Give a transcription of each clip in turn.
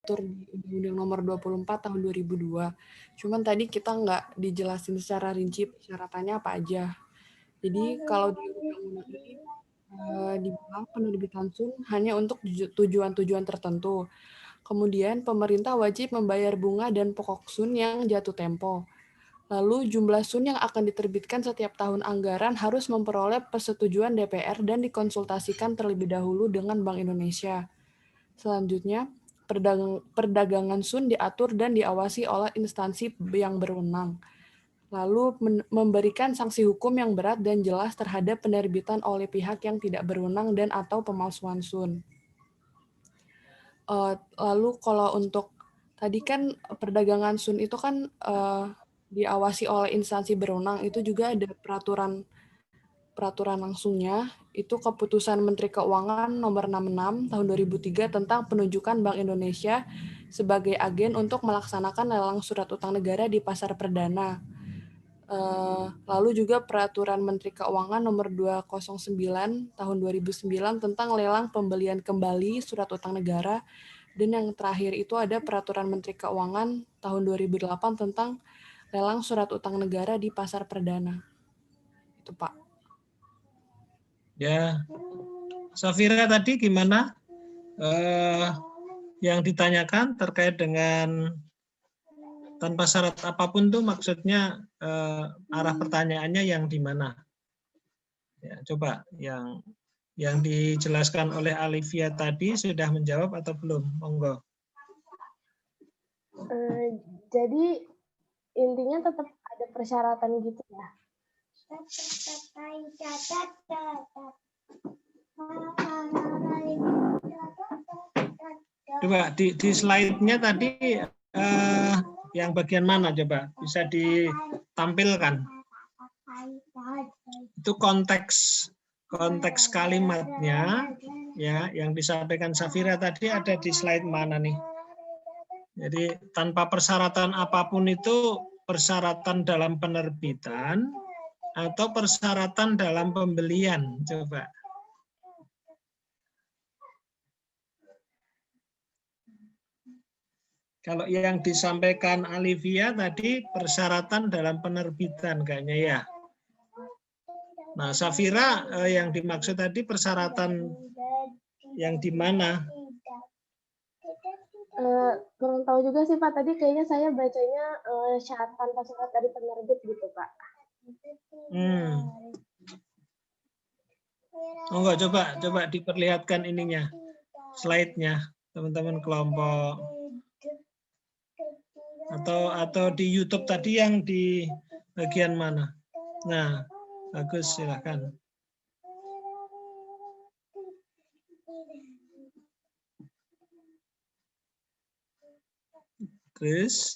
diatur di Undang-Undang Nomor 24 Tahun 2002. Cuman tadi kita nggak dijelasin secara rinci persyaratannya apa aja. Jadi kalau di undang-undang ini dibilang penerbitan SUN hanya untuk tujuan-tujuan tertentu. Kemudian pemerintah wajib membayar bunga dan pokok SUN yang jatuh tempo. Lalu jumlah SUN yang akan diterbitkan setiap tahun anggaran harus memperoleh persetujuan DPR dan dikonsultasikan terlebih dahulu dengan Bank Indonesia. Selanjutnya, perdagangan SUN diatur dan diawasi oleh instansi yang berwenang. Lalu memberikan sanksi hukum yang berat dan jelas terhadap penerbitan oleh pihak yang tidak berwenang dan atau pemalsuan SUN. Lalu kalau untuk tadi kan perdagangan SUN itu kan diawasi oleh instansi berwenang, itu juga ada peraturan langsungnya, itu Keputusan Menteri Keuangan Nomor 66 Tahun 2003 tentang penunjukan Bank Indonesia sebagai agen untuk melaksanakan lelang surat utang negara di pasar perdana. Lalu juga Peraturan Menteri Keuangan Nomor 209 Tahun 2009 tentang lelang pembelian kembali surat utang negara. Dan yang terakhir itu ada Peraturan Menteri Keuangan Tahun 2008 tentang lelang surat utang negara di pasar perdana. Itu Pak. Ya, Safira tadi gimana? Yang ditanyakan terkait dengan tanpa syarat apapun tuh maksudnya arah pertanyaannya yang di mana? Ya, coba yang dijelaskan oleh Alivia tadi sudah menjawab atau belum? Monggo. Jadi intinya tetap ada persyaratan gitu ya. Coba di slide-nya tadi yang bagian mana coba bisa ditampilkan? Itu konteks kalimatnya ya yang disampaikan Safira tadi ada di slide mana nih? Jadi tanpa persyaratan apapun itu persyaratan dalam penerbitan atau persyaratan dalam pembelian, coba. Kalau yang disampaikan Alivia tadi persyaratan dalam penerbitan kayaknya ya. Nah, Safira yang dimaksud tadi persyaratan yang di mana? Kurang tahu juga sih Pak, tadi kayaknya saya bacanya syarat tanpa syarat dari penerbit gitu Pak. Oh enggak, coba diperlihatkan ininya, slide-nya, teman-teman kelompok. Atau di YouTube tadi yang di bagian mana? Nah, bagus, silakan. Chris.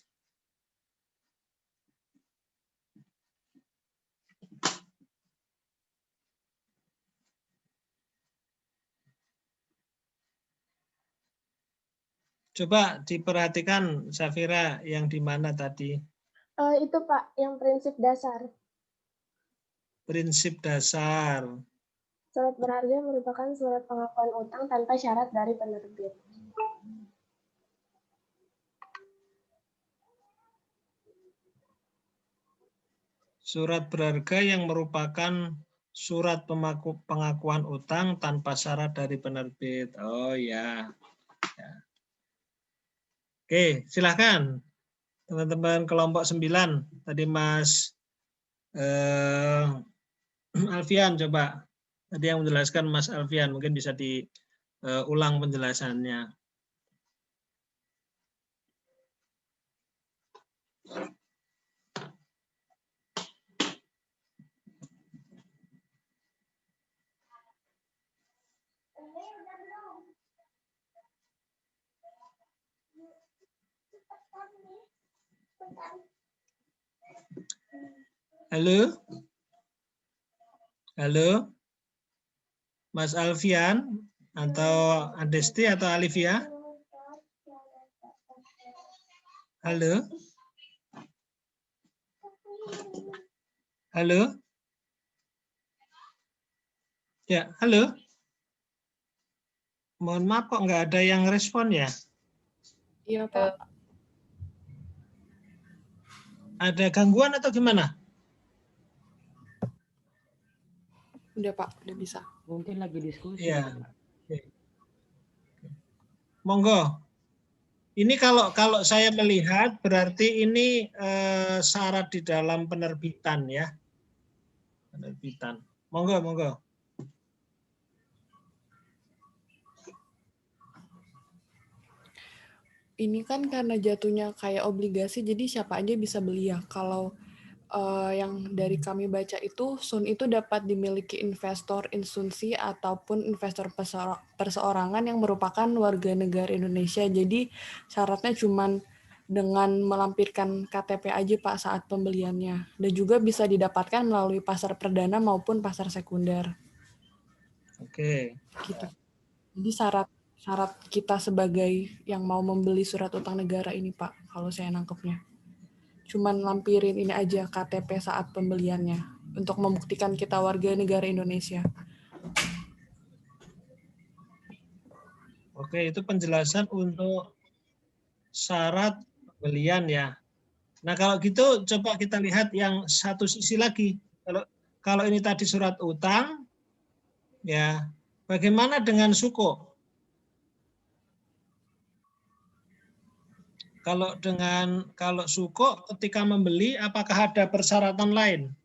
Coba diperhatikan Safira yang di mana tadi? Itu Pak, yang prinsip dasar. Prinsip dasar. Surat berharga merupakan surat pengakuan utang tanpa syarat dari penerbit. Surat berharga yang merupakan surat pengakuan utang tanpa syarat dari penerbit. Oh ya. Oke, silahkan teman-teman kelompok 9. Tadi Mas Alfian coba. Tadi yang menjelaskan Mas Alfian, mungkin bisa diulang penjelasannya. Halo? Halo? Mas Alfian atau Adesti atau Alivia? Halo? Halo? Ya, halo? Mohon maaf kok nggak ada yang respon ya? Iya, Pak. Ada gangguan atau gimana? Udah, Pak. Udah bisa. Mungkin lagi diskusi. Iya. Oke. Monggo. Ini kalau saya melihat berarti ini syarat di dalam penerbitan ya. Penerbitan. Monggo. Ini kan karena jatuhnya kayak obligasi, jadi siapa aja bisa beli ya. Kalau yang dari kami baca itu, SUN itu dapat dimiliki investor instansi ataupun investor perseorangan yang merupakan warga negara Indonesia. Jadi syaratnya cuma dengan melampirkan KTP aja Pak saat pembeliannya. Dan juga bisa didapatkan melalui pasar perdana maupun pasar sekunder. Oke. Gitu. Jadi syarat kita sebagai yang mau membeli surat utang negara ini Pak, kalau saya nangkepnya. Cuman lampirin ini aja KTP saat pembeliannya untuk membuktikan kita warga negara Indonesia. Oke, itu penjelasan untuk syarat pembelian ya. Nah, kalau gitu coba kita lihat yang satu sisi lagi. Kalau ini tadi surat utang ya, bagaimana dengan suku? Kalau suku ketika membeli apakah ada persyaratan lain?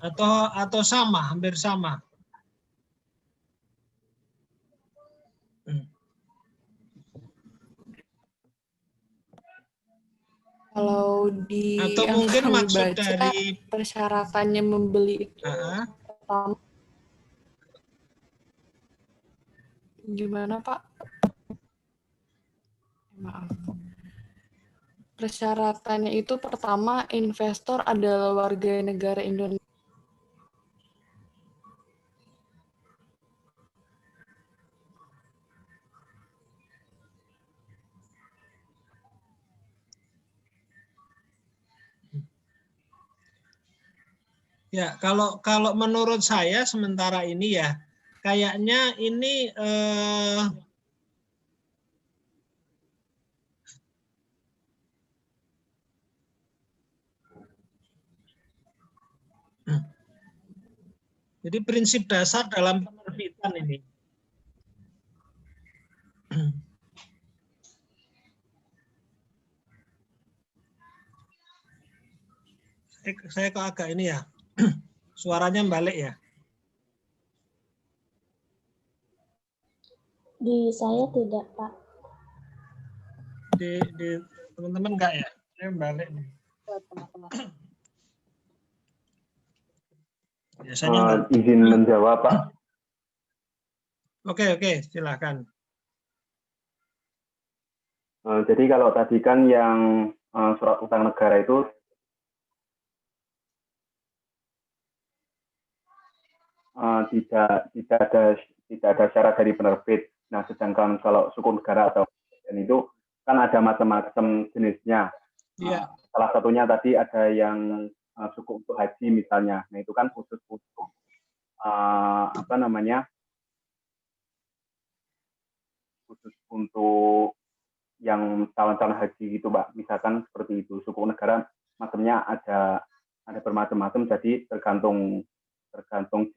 Atau sama, hampir sama? Kalau di atau yang mungkin kami maksud baca, dari persyaratannya membeli itu pertama, gimana Pak? Maaf. Persyaratannya itu pertama, investor adalah warga negara Indonesia. Ya, kalau menurut saya sementara ini ya, kayaknya ini jadi prinsip dasar dalam penerbitan ini. Saya kok agak ini ya, suaranya balik ya. Di saya tidak, Pak. Di teman-teman enggak ya? Saya balik nih. Biasanya izin menjawab, Pak. Oke, silakan. Jadi kalau tadi kan yang surat utang negara itu tidak ada syarat dari penerbit. Nah, sedangkan kalau suku negara atau itu kan ada macam-macam jenisnya. Iya. Salah satunya tadi ada yang suku untuk haji misalnya. Nah, itu kan khusus untuk khusus untuk yang calon-calon haji gitu, Mbak. Misalkan seperti itu. Suku negara macamnya ada bermacam-macam, jadi tergantung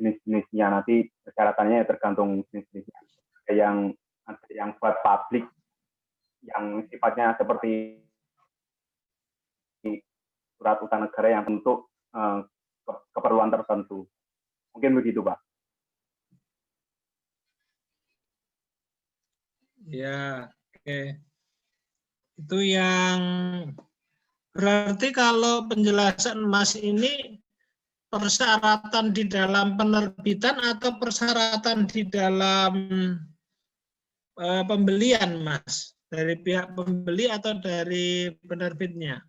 jenis-jenisnya. Nanti persyaratannya tergantung jenis-jenisnya. Ada yang buat publik, yang sifatnya seperti surat utang negara yang untuk keperluan tertentu. Mungkin begitu, Pak. Ya, oke. Itu yang berarti kalau penjelasan Mas ini persyaratan di dalam penerbitan atau persyaratan di dalam pembelian, Mas? Dari pihak pembeli atau dari penerbitnya?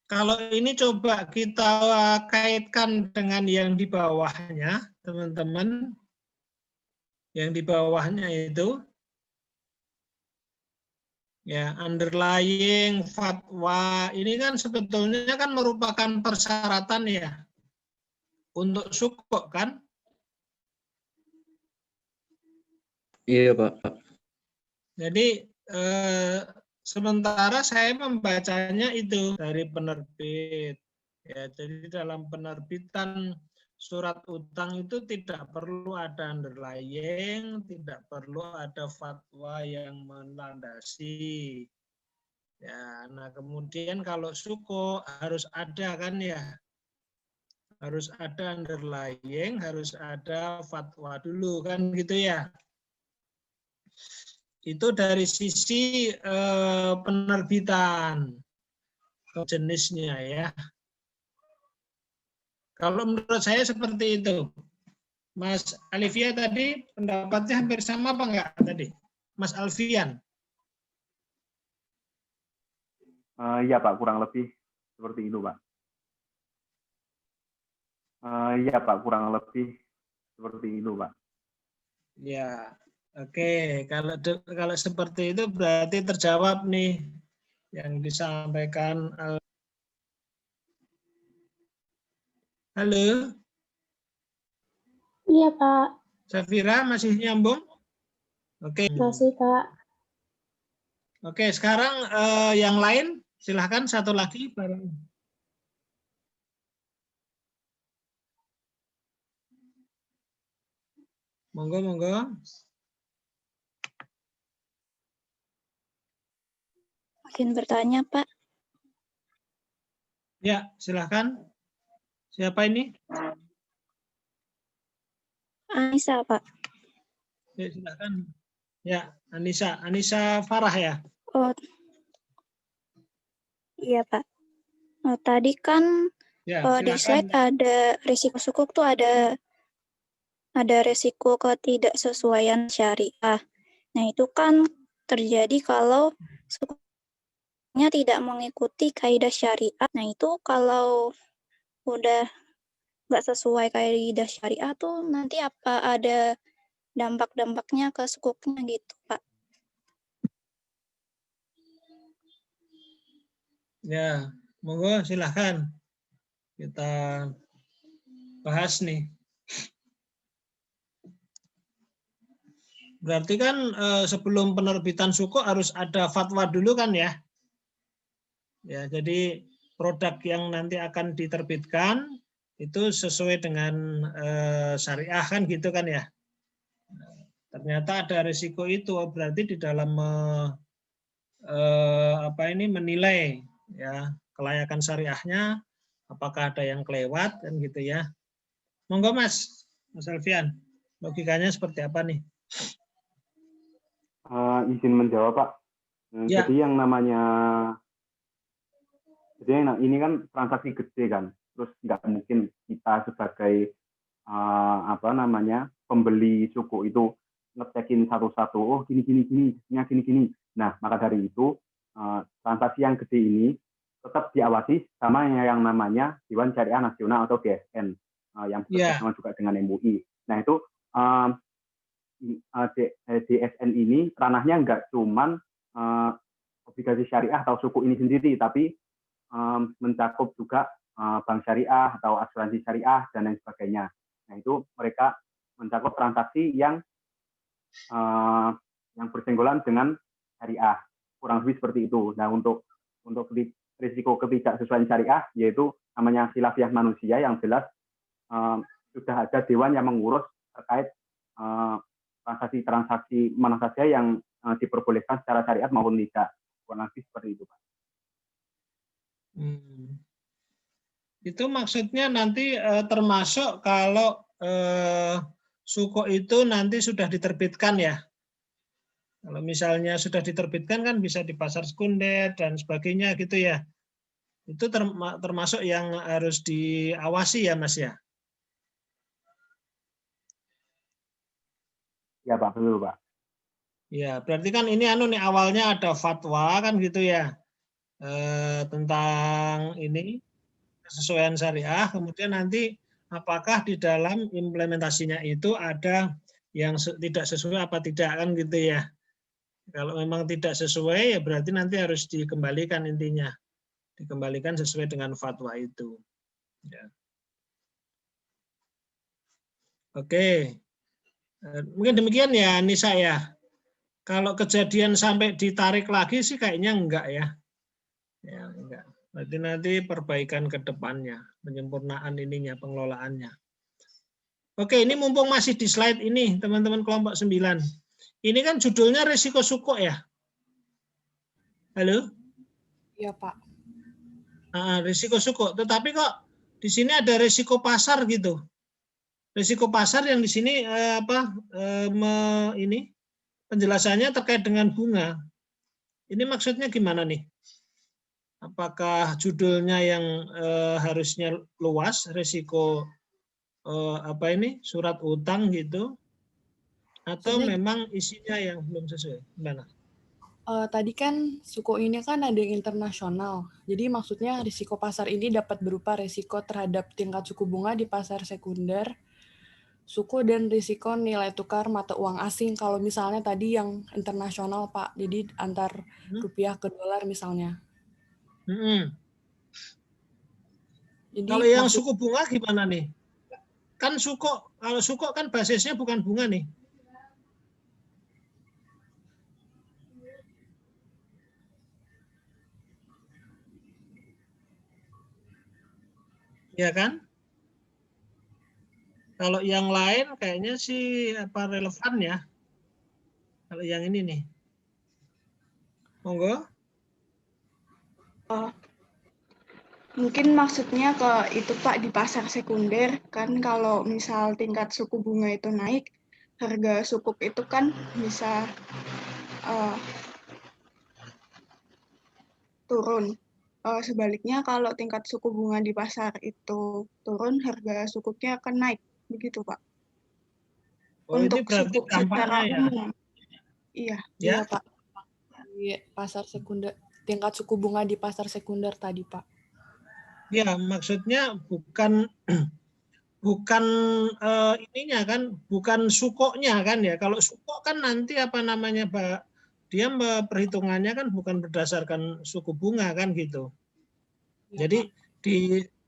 Kalau ini coba kita kaitkan dengan yang di bawahnya, teman-teman. Yang di bawahnya itu, Ya, underlying fatwa ini kan sebetulnya kan merupakan persyaratan ya untuk sukuk kan? Iya, Pak. Jadi sementara saya membacanya itu dari penerbit. Ya, jadi dalam penerbitan surat utang itu tidak perlu ada underlying, tidak perlu ada fatwa yang melandasi. Ya, nah kemudian kalau suku harus ada kan ya, harus ada underlying, harus ada fatwa dulu kan gitu ya. Itu dari sisi penerbitan jenisnya ya. Kalau menurut saya seperti itu. Mas Alivia tadi pendapatnya hampir sama apa enggak tadi? Mas Alfian. Iya Pak, kurang lebih seperti itu Pak. Iya Pak, kurang lebih seperti itu Pak. Ya, oke. Kalau seperti itu berarti terjawab nih yang disampaikan. Halo, Iya, Pak. Safira masih nyambung? Oke. Masih, Pak. Oke, sekarang yang lain silahkan satu lagi. Monggo, monggo. Mungkin bertanya, Pak. Ya, silahkan. Siapa ini? Anissa, Pak. Ya, silahkan. Ya, Anissa Farah ya. Oh, iya, Pak. Oh, tadi kan Ya, di slide ada risiko sukuk tuh ada risiko ketidaksesuaian syariah. Nah, itu kan terjadi kalau sukuknya tidak mengikuti kaidah syariah. Nah, itu kalau udah nggak sesuai kaidah syariah tuh nanti apa ada dampak-dampaknya ke sukuknya gitu, Pak? Ya, monggo silahkan kita bahas nih. Berarti kan sebelum penerbitan suku harus ada fatwa dulu kan ya? Ya, jadi produk yang nanti akan diterbitkan itu sesuai dengan syariah kan gitu kan ya? Ternyata ada risiko itu, berarti di dalam menilai ya kelayakan syariahnya, apakah ada yang kelewat kan gitu ya? Monggo Mas Alfian, logikanya seperti apa nih? Izin menjawab Pak. Ya. Jadi yang namanya, ini kan transaksi gede kan, terus nggak mungkin kita sebagai pembeli suku itu ngecekin satu-satu, oh gini. Nah maka dari itu transaksi yang gede ini tetap diawasi sama yang namanya Dewan Syariah Nasional atau DSN yang bekerjasama juga dengan MUI. Nah itu DSN ini ranahnya nggak cuman obligasi syariah atau suku ini sendiri, tapi mencakup juga bank syariah atau asuransi syariah dan lain sebagainya. Nah itu mereka mencakup transaksi yang bersenggolan dengan syariah, kurang lebih seperti itu. Nah untuk risiko ketidaksesuaian syariah, yaitu namanya khilafiyah manusia, yang jelas sudah ada dewan yang mengurus terkait transaksi mana saja yang diperbolehkan secara syariat maupun tidak. Kurang lebih seperti itu, Pak. Itu maksudnya nanti termasuk kalau suku itu nanti sudah diterbitkan ya. Kalau misalnya sudah diterbitkan kan bisa di pasar sekunder dan sebagainya gitu ya. Itu termasuk yang harus diawasi ya Mas ya. Ya Pak, betul Pak. Ya, berarti kan ini awalnya ada fatwa kan gitu ya. Tentang ini kesesuaian syariah, kemudian nanti apakah di dalam implementasinya itu ada yang tidak sesuai apa tidak kan gitu ya. Kalau memang tidak sesuai, ya berarti nanti harus dikembalikan intinya. Dikembalikan sesuai dengan fatwa itu. Ya. Oke. Mungkin demikian ya, Nisa ya. Kalau kejadian sampai ditarik lagi sih kayaknya enggak ya. Ya, enggak. Berarti nanti perbaikan ke depannya, penyempurnaan ininya, pengelolaannya. Oke, ini mumpung masih di slide ini, teman-teman kelompok 9. Ini kan judulnya risiko sukuk ya. Halo? Iya, Pak. Risiko sukuk. Tetapi kok di sini ada risiko pasar gitu. Risiko pasar yang di sini ini penjelasannya terkait dengan bunga. Ini maksudnya gimana nih? Apakah judulnya yang harusnya luas, risiko surat utang gitu, atau Maksudnya, memang isinya yang belum sesuai? Gimana? tadi kan suku ini kan ada yang internasional. Jadi maksudnya risiko pasar ini dapat berupa risiko terhadap tingkat suku bunga di pasar sekunder, suku dan risiko nilai tukar mata uang asing. Kalau misalnya tadi yang internasional, Pak. Jadi antar rupiah ke dolar misalnya. Jadi Kalau yang suku bunga gimana nih? Kan kalau suku kan basisnya bukan bunga nih. Ya kan? Kalau yang lain kayaknya sih relevan ya. Kalau yang ini nih. Monggo. Mungkin maksudnya ke itu Pak di pasar sekunder kan kalau misal tingkat suku bunga itu naik, harga sukuk itu kan bisa turun. Sebaliknya kalau tingkat suku bunga di pasar itu turun, harga sukuknya akan naik, begitu Pak. Oh, Untuk ini berarti sukuk secara dampaknya umum. Iya. Iya, Pak. Di pasar sekunder, tingkat suku bunga di pasar sekunder tadi, Pak. Ya, maksudnya bukan ininya kan, bukan sukoknya kan ya. Kalau sukok kan nanti Pak, dia perhitungannya kan bukan berdasarkan suku bunga kan gitu. Ya, jadi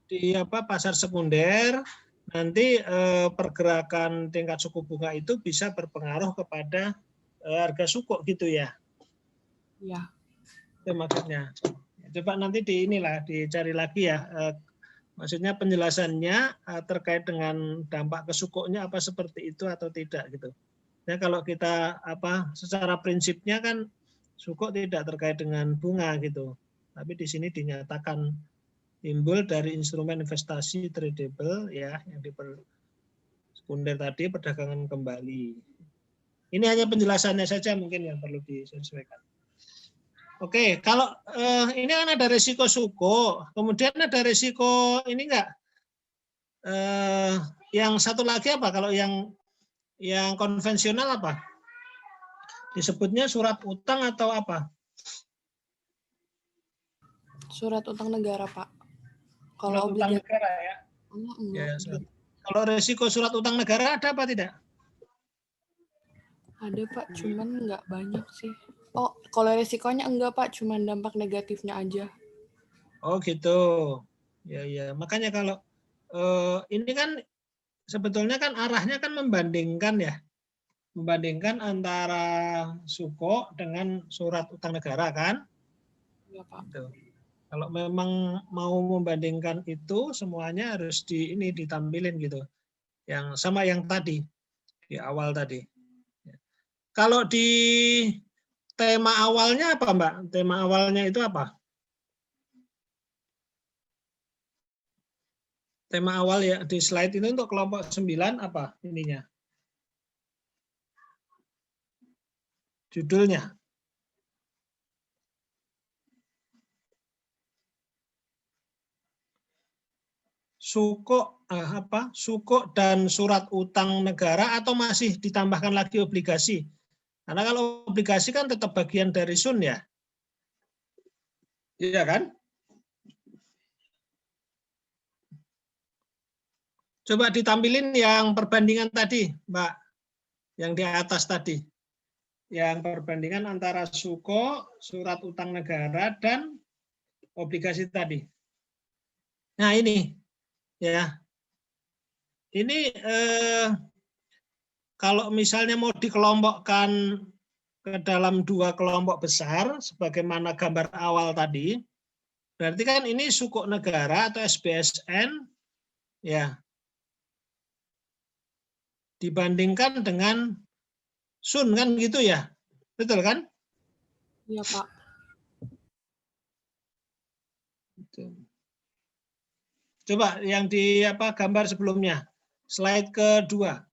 di pasar sekunder nanti pergerakan tingkat suku bunga itu bisa berpengaruh kepada harga sukuk gitu ya. Iya. Itu maksudnya. Coba nanti dicari lagi ya. Maksudnya penjelasannya terkait dengan dampak ke sukuknya apa seperti itu atau tidak gitu. Ya kalau kita secara prinsipnya kan sukuk tidak terkait dengan bunga gitu. Tapi di sini dinyatakan timbul dari instrumen investasi tradable ya yang di sekunder tadi perdagangan kembali. Ini hanya penjelasannya saja mungkin yang perlu disesuaikan. Oke, kalau ini kan ada risiko suku, kemudian ada risiko ini enggak? Yang satu lagi apa? Kalau yang konvensional apa? Disebutnya surat utang atau apa? Surat utang negara, Pak. Kalau utang negara ya. Kalau risiko surat utang negara ada apa tidak? Ada, Pak, cuman nggak banyak sih. Oh, kalau risikonya enggak, Pak, cuman dampak negatifnya aja. Oh gitu. Ya. Makanya kalau ini kan sebetulnya kan arahnya kan membandingkan ya. Membandingkan antara suku dengan surat utang negara kan? Iya, Pak. Gitu. Kalau memang mau membandingkan itu semuanya harus ditampilin gitu. Yang sama yang tadi di awal tadi. Kalau di tema awalnya apa, Mbak? Tema awalnya itu apa? Tema awal ya di slide itu untuk kelompok 9 apa ininya? Judulnya. Sukuk dan surat utang negara atau masih ditambahkan lagi obligasi? Karena kalau obligasi kan tetap bagian dari sun ya. Iya kan? Coba ditampilin yang perbandingan tadi, Mbak. Yang di atas tadi. yang perbandingan antara SUKO, surat utang negara, dan obligasi tadi. Nah ini, ya, ini kalau misalnya mau dikelompokkan ke dalam dua kelompok besar, sebagaimana gambar awal tadi, berarti kan ini SUKO negara atau SBSN, ya, dibandingkan dengan SUN kan gitu ya, betul kan? Iya, Pak. Coba yang di gambar sebelumnya, slide kedua.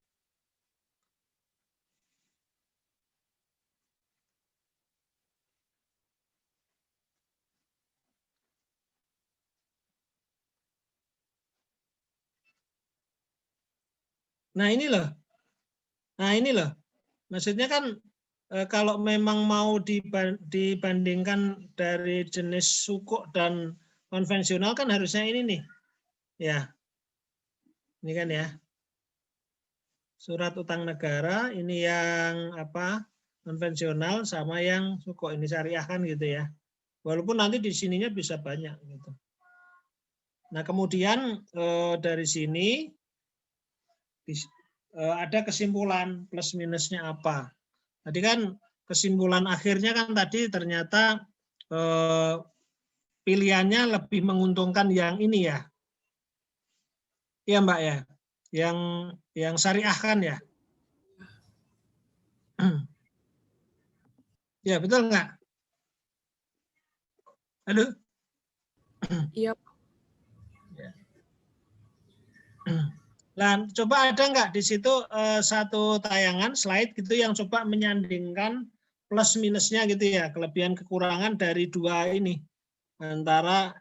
Nah ini loh, maksudnya kan kalau memang mau dibandingkan dari jenis SUKO dan konvensional kan harusnya ini nih, ya, ini kan ya, surat utang negara ini yang konvensional sama yang SUKO ini syariah kan gitu ya, walaupun nanti di sininya bisa banyak gitu. Nah kemudian dari sini ada kesimpulan plus minusnya apa. Tadi kan kesimpulan akhirnya kan tadi ternyata pilihannya lebih menguntungkan yang ini ya. Iya Mbak ya. Yang syariah kan ya. Ya betul nggak? Halo? Iya. Nah, coba ada nggak di situ satu tayangan slide gitu yang coba menyandingkan plus minusnya gitu ya, kelebihan kekurangan dari dua ini antara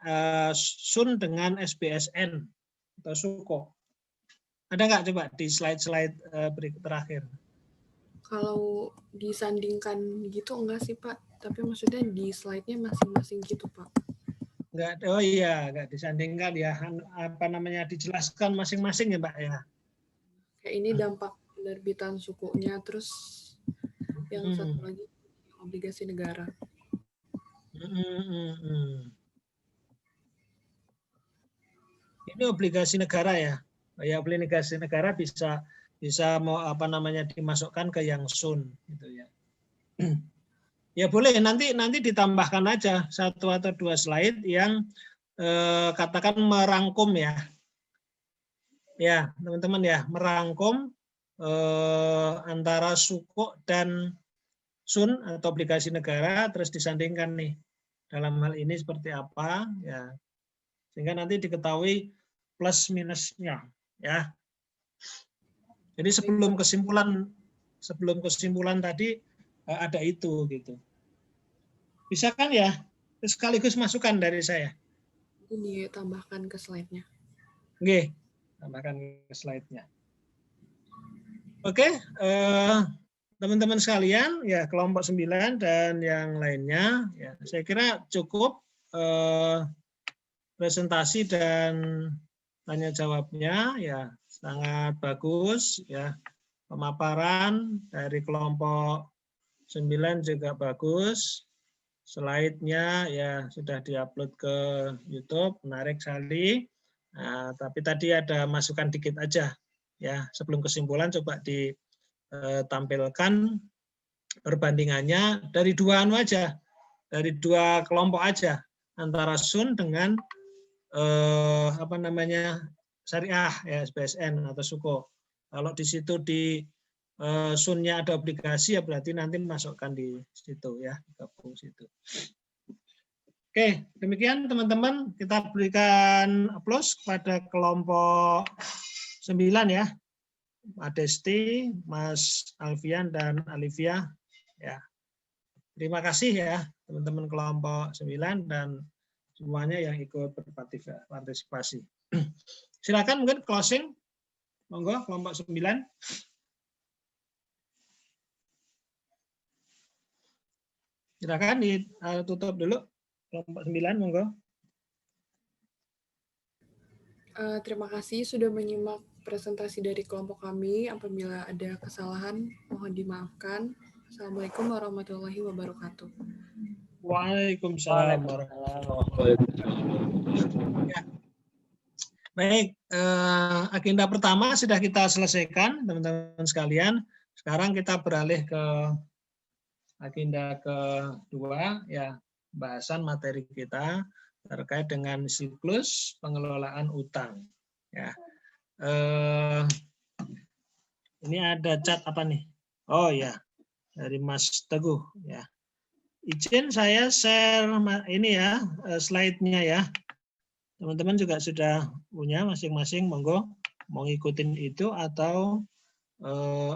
SUN dengan SBSN atau SUKO. Ada nggak coba di slide-slide berikut terakhir? Kalau disandingkan gitu enggak sih Pak, tapi maksudnya di slide-nya masing-masing gitu Pak. Enggak, oh iya, enggak disandingkan ya, dijelaskan masing-masing ya Mbak ya. Kayak ini dampak penerbitan sukunya, terus yang satu lagi obligasi negara. Ini obligasi negara ya. Ya, obligasi negara bisa mau dimasukkan ke yang SUN gitu ya. Ya boleh, nanti ditambahkan aja satu atau dua slide yang katakan merangkum ya. Ya, teman-teman ya, merangkum antara SUKO dan SUN atau obligasi negara, terus disandingkan nih dalam hal ini seperti apa ya, sehingga nanti diketahui plus minusnya ya. Jadi sebelum kesimpulan tadi ada itu gitu. Bisa kan ya? Sekaligus masukan dari saya. Ini tambahkan ke slide-nya. Oke, tambahkan ke slide-nya. Oke, teman-teman sekalian, ya kelompok 9 dan yang lainnya, ya saya kira cukup presentasi dan tanya jawabnya, ya sangat bagus, ya pemaparan dari kelompok 9 juga bagus. Slide-nya ya sudah diupload ke YouTube, menarik sekali. Nah, tapi tadi ada masukan dikit aja, ya sebelum kesimpulan coba ditampilkan perbandingannya dari dua dari dua kelompok aja, antara SUN dengan syariah ya, SBSN atau SUKO. Kalau di situ di SUN-nya ada obligasi ya berarti nanti masukkan di situ ya, gabung situ. Oke, demikian teman-teman, kita berikan aplaus kepada kelompok 9 ya. Pak Desti, Mas Alfian dan Alivia ya. Terima kasih ya teman-teman kelompok 9 dan semuanya yang ikut berpartisipasi. Silakan mungkin closing. Monggo kelompok 9. Silakan ditutup dulu kelompok 9, monggo. Terima kasih sudah menyimak presentasi dari kelompok kami. Apabila ada kesalahan, mohon dimaafkan. Assalamualaikum warahmatullahi wabarakatuh. Waalaikumsalam warahmatullahi wabarakatuh. Ya. Baik, agenda pertama sudah kita selesaikan, teman-teman sekalian. Sekarang kita beralih ke agenda kedua, ya, bahasan materi kita terkait dengan siklus pengelolaan utang. Ya, ini ada chat apa nih? Oh ya, dari Mas Teguh. Ya, izin saya share ini ya, slide-nya ya. Teman-teman juga sudah punya masing-masing, monggo mau ngikutin itu atau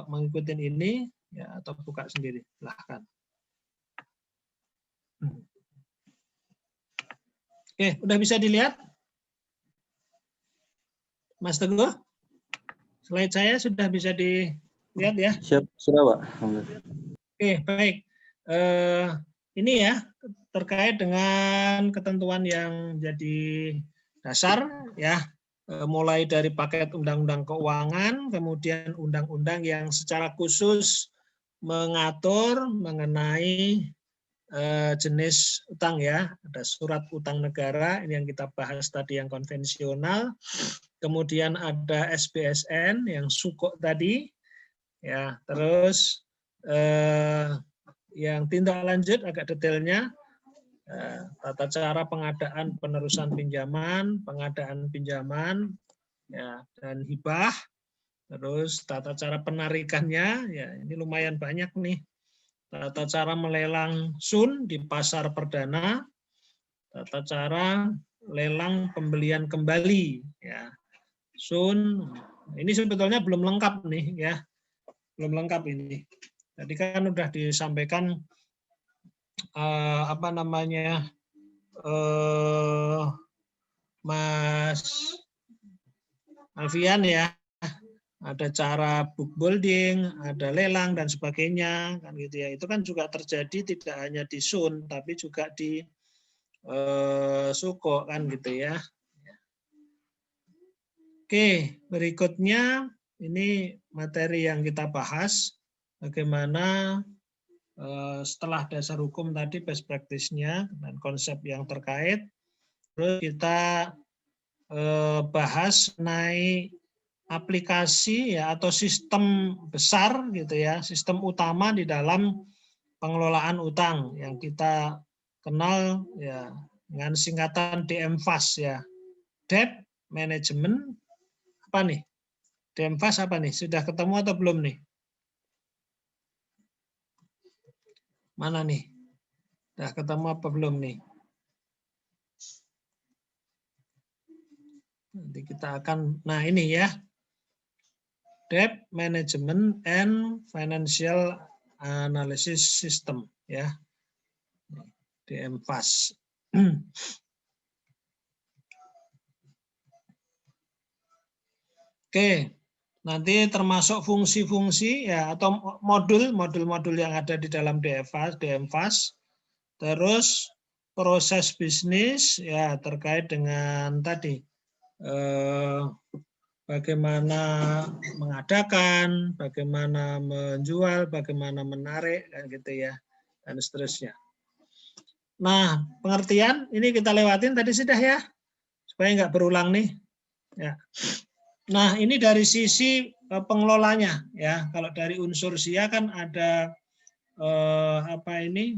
mengikutin ini ya, atau buka sendiri, silahkan. Oke, udah bisa dilihat, Mas Teguh? Slide saya sudah bisa dilihat ya? Siap, sudah Pak. Oke, baik. Ini ya terkait dengan ketentuan yang jadi dasar ya, mulai dari paket undang-undang keuangan, kemudian undang-undang yang secara khusus mengatur mengenai jenis utang ya. Ada surat utang negara, ini yang kita bahas tadi yang konvensional. Kemudian ada SBSN yang sukuk tadi ya. Terus yang tindak lanjut agak detailnya, tata cara pengadaan penerusan pinjaman, pengadaan pinjaman ya, dan hibah. Terus tata cara penarikannya ya, ini lumayan banyak nih. Tata cara melelang SUN di pasar perdana, tata cara lelang pembelian kembali ya. SUN ini sebetulnya belum lengkap nih ya. Belum lengkap ini. Tadi kan udah disampaikan apa namanya, Mas Alfian ya, ada cara book building, ada lelang dan sebagainya kan gitu ya. Itu kan juga terjadi tidak hanya di SUN tapi juga di SUKO kan gitu ya. Oke, berikutnya ini materi yang kita bahas, bagaimana setelah dasar hukum tadi best practice-nya dan konsep yang terkait, terus kita bahas mengenai aplikasi ya atau sistem besar gitu ya, sistem utama di dalam pengelolaan utang yang kita kenal ya dengan singkatan DMFAS ya. Debt Management apa nih? DMFAS apa nih? Sudah ketemu atau belum nih? Mana nih? Sudah ketemu apa belum nih? Nanti kita akan, nah ini ya. Debt Management and Financial Analysis System ya. DMFAS. Oke. Nanti termasuk fungsi-fungsi ya atau modul-modul yang ada di dalam DMFAS, terus proses bisnis ya terkait dengan tadi bagaimana mengadakan, bagaimana menjual, bagaimana menarik kan gitu ya dan seterusnya. Nah, pengertian ini kita lewatin tadi sudah ya supaya nggak berulang nih ya. Nah, ini dari sisi pengelolanya ya. Kalau dari unsur SIA kan ada apa ini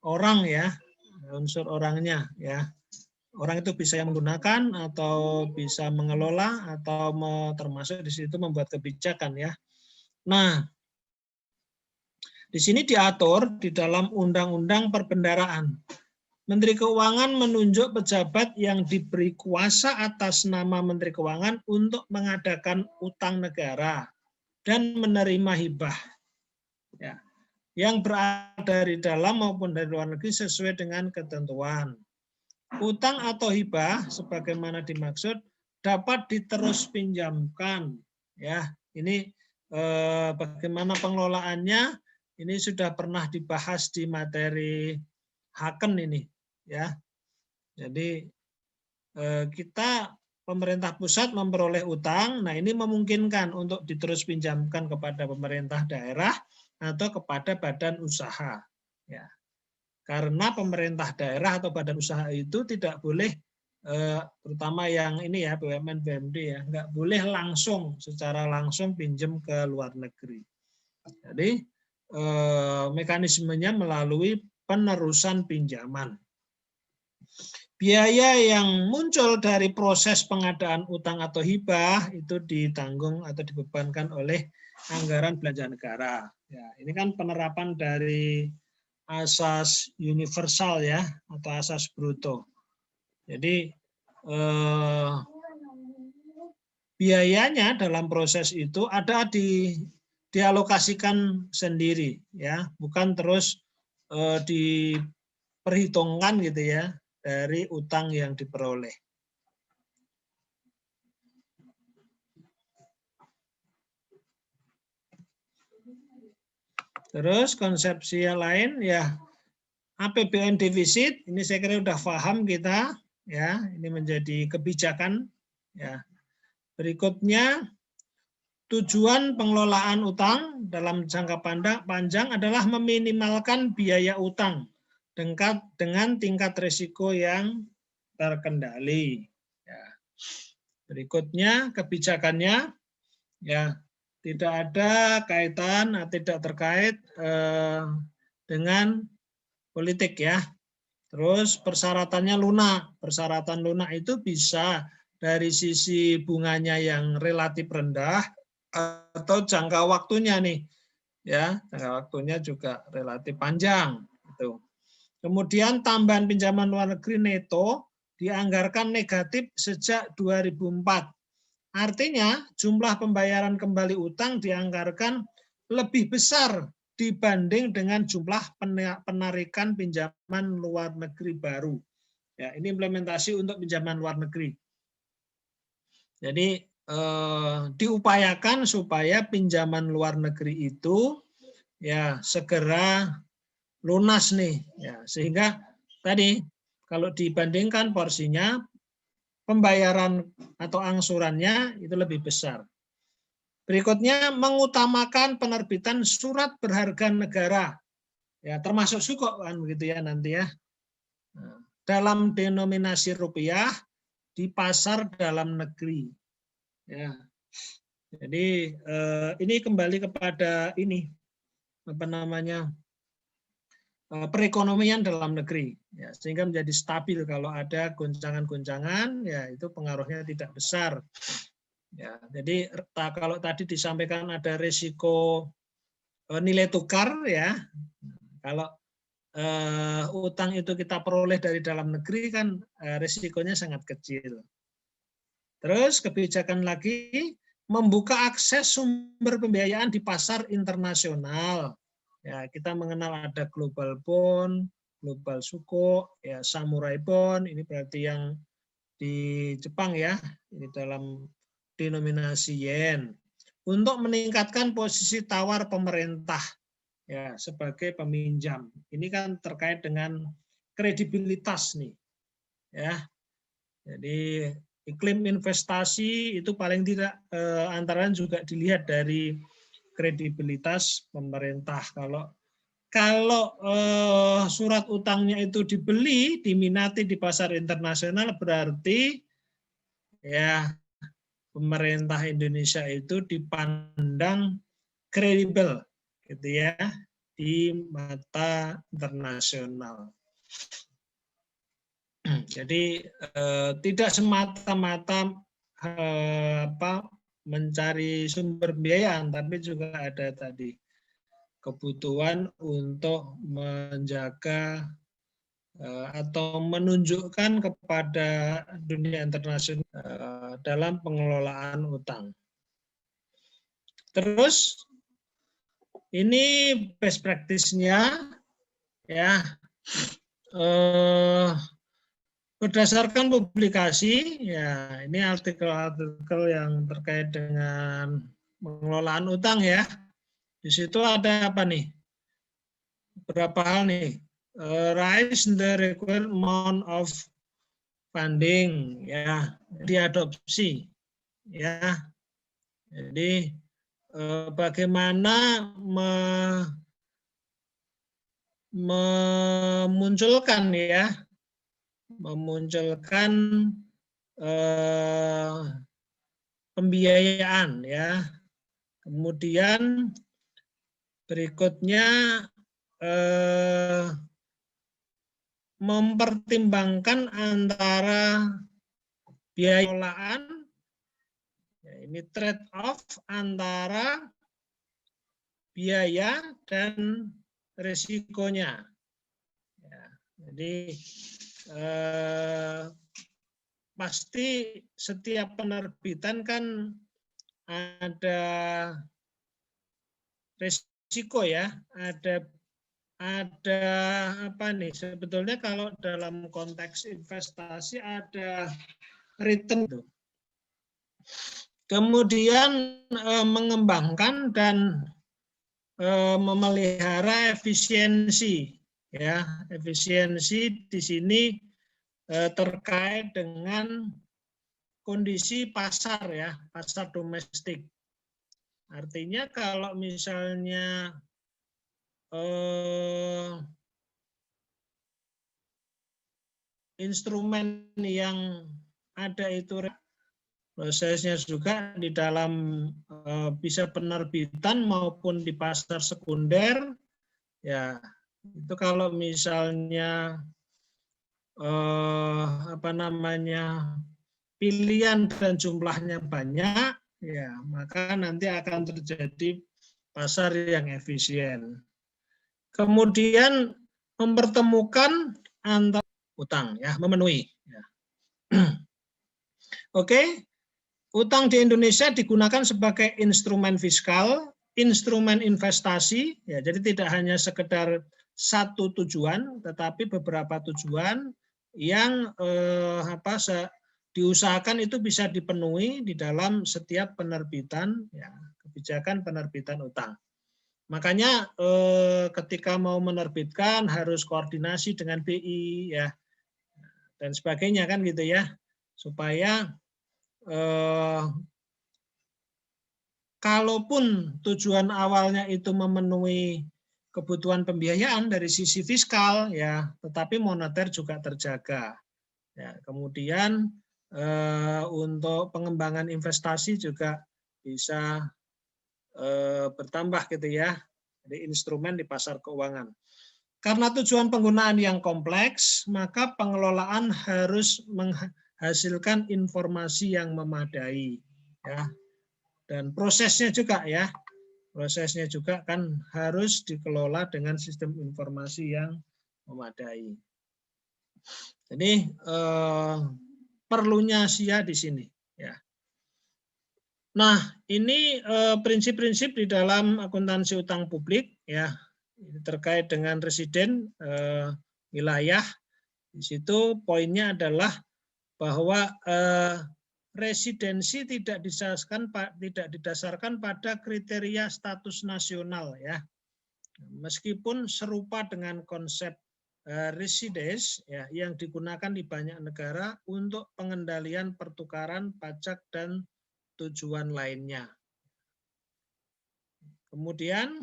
orang ya, unsur orangnya ya. Orang itu bisa yang menggunakan atau bisa mengelola atau termasuk di situ membuat kebijakan ya. Nah, di sini diatur di dalam Undang-Undang Perbendaraan. Menteri Keuangan menunjuk pejabat yang diberi kuasa atas nama Menteri Keuangan untuk mengadakan utang negara dan menerima hibah ya, yang berada dari dalam maupun dari luar negeri sesuai dengan ketentuan. Utang atau hibah sebagaimana dimaksud dapat diterus pinjamkan ya. Ini bagaimana pengelolaannya ini sudah pernah dibahas di materi Haken ini ya. Jadi kita pemerintah pusat memperoleh utang, nah ini memungkinkan untuk diterus pinjamkan kepada pemerintah daerah atau kepada badan usaha. Ya. Karena pemerintah daerah atau badan usaha itu tidak boleh, terutama yang ini ya BUMN BUMD ya, nggak boleh secara langsung pinjam ke luar negeri. Jadi mekanismenya melalui penerusan pinjaman. Biaya yang muncul dari proses pengadaan utang atau hibah itu ditanggung atau dibebankan oleh anggaran belanja negara. Ya, ini kan penerapan dari asas universal ya, atau asas bruto. Jadi biayanya dalam proses itu ada dialokasikan sendiri ya, bukan terus diperhitungkan gitu ya dari utang yang diperoleh. Terus konsepsi yang lain ya, APBN defisit, ini saya kira sudah paham kita ya, ini menjadi kebijakan ya. Berikutnya, tujuan pengelolaan utang dalam jangka panjang adalah meminimalkan biaya utang dengan tingkat risiko yang terkendali. Ya. Berikutnya kebijakannya ya tidak ada kaitan, tidak terkait dengan politik ya. Terus persyaratannya lunak. Persyaratan lunak itu bisa dari sisi bunganya yang relatif rendah atau jangka waktunya nih. Ya, jangka waktunya juga relatif panjang gitu. Kemudian tambahan pinjaman luar negeri neto dianggarkan negatif sejak 2004. Artinya jumlah pembayaran kembali utang dianggarkan lebih besar dibanding dengan jumlah penarikan pinjaman luar negeri baru. Ya, ini implementasi untuk pinjaman luar negeri. Jadi diupayakan supaya pinjaman luar negeri itu ya segera lunas nih, ya, sehingga tadi kalau dibandingkan porsinya pembayaran atau angsurannya itu lebih besar. Berikutnya mengutamakan penerbitan surat berharga negara, ya termasuk sukuk kan begitu ya nanti ya. Dalam denominasi rupiah di pasar dalam negeri. Ya, jadi ini kembali kepada ini apa namanya perekonomian dalam negeri, ya, sehingga menjadi stabil. Kalau ada goncangan-goncangan, ya itu pengaruhnya tidak besar. Ya, jadi kalau tadi disampaikan ada risiko nilai tukar, ya, kalau utang itu kita peroleh dari dalam negeri kan risikonya sangat kecil. Terus kebijakan lagi membuka akses sumber pembiayaan di pasar internasional. Ya, kita mengenal ada global bond, global sukuk, ya samurai bond, ini berarti yang di Jepang ya, ini dalam denominasi yen. Untuk meningkatkan posisi tawar pemerintah ya sebagai peminjam. Ini kan terkait dengan kredibilitas nih. Ya. Jadi iklim investasi itu paling tidak antara lain juga dilihat dari kredibilitas pemerintah. Kalau surat utangnya itu dibeli, diminati di pasar internasional, berarti ya pemerintah Indonesia itu dipandang kredibel gitu ya di mata internasional. Jadi tidak semata-mata mencari sumber pembiayaan, tapi juga ada tadi kebutuhan untuk menjaga atau menunjukkan kepada dunia internasional dalam pengelolaan utang. Terus ini best practice-nya ya berdasarkan publikasi, ya ini artikel-artikel yang terkait dengan pengelolaan utang ya. Di situ ada apa nih? Berapa hal nih? Raise the required amount of funding, ya, diadopsi, ya. Jadi bagaimana memunculkan pembiayaan ya. Kemudian berikutnya mempertimbangkan antara biaya pengelolaan, ya, ini trade off antara biaya dan risikonya. Ya, jadi pasti setiap penerbitan kan ada risiko ya, ada apa nih, sebetulnya kalau dalam konteks investasi ada return. Kemudian mengembangkan dan memelihara efisiensi ya. Efisiensi di sini terkait dengan kondisi pasar ya, pasar domestik. Artinya kalau misalnya instrumen yang ada itu prosesnya juga di dalam bisa penerbitan maupun di pasar sekunder ya, itu kalau misalnya pilihan dan jumlahnya banyak ya, maka nanti akan terjadi pasar yang efisien. Kemudian mempertemukan antara utang ya, memenuhi ya. Oke. Utang di Indonesia digunakan sebagai instrumen fiskal, instrumen investasi, ya, jadi tidak hanya sekedar satu tujuan, tetapi beberapa tujuan yang diusahakan itu bisa dipenuhi di dalam setiap penerbitan, ya, kebijakan penerbitan utang. Makanya ketika mau menerbitkan harus koordinasi dengan BI, ya, dan sebagainya kan gitu ya, supaya kalaupun tujuan awalnya itu memenuhi kebutuhan pembiayaan dari sisi fiskal ya, tetapi moneter juga terjaga. Ya, kemudian untuk pengembangan investasi juga bisa bertambah gitu ya, jadi instrumen di pasar keuangan. Karena tujuan penggunaan yang kompleks, maka pengelolaan harus menghasilkan informasi yang memadai ya, dan prosesnya juga ya, prosesnya juga kan harus dikelola dengan sistem informasi yang memadai. Jadi perlunya SIA di sini ya. Nah, ini prinsip-prinsip di dalam akuntansi utang publik ya, terkait dengan residen wilayah. Di situ poinnya adalah bahwa residensi tidak didasarkan pada kriteria status nasional ya, meskipun serupa dengan konsep resides ya, yang digunakan di banyak negara untuk pengendalian pertukaran pajak dan tujuan lainnya. Kemudian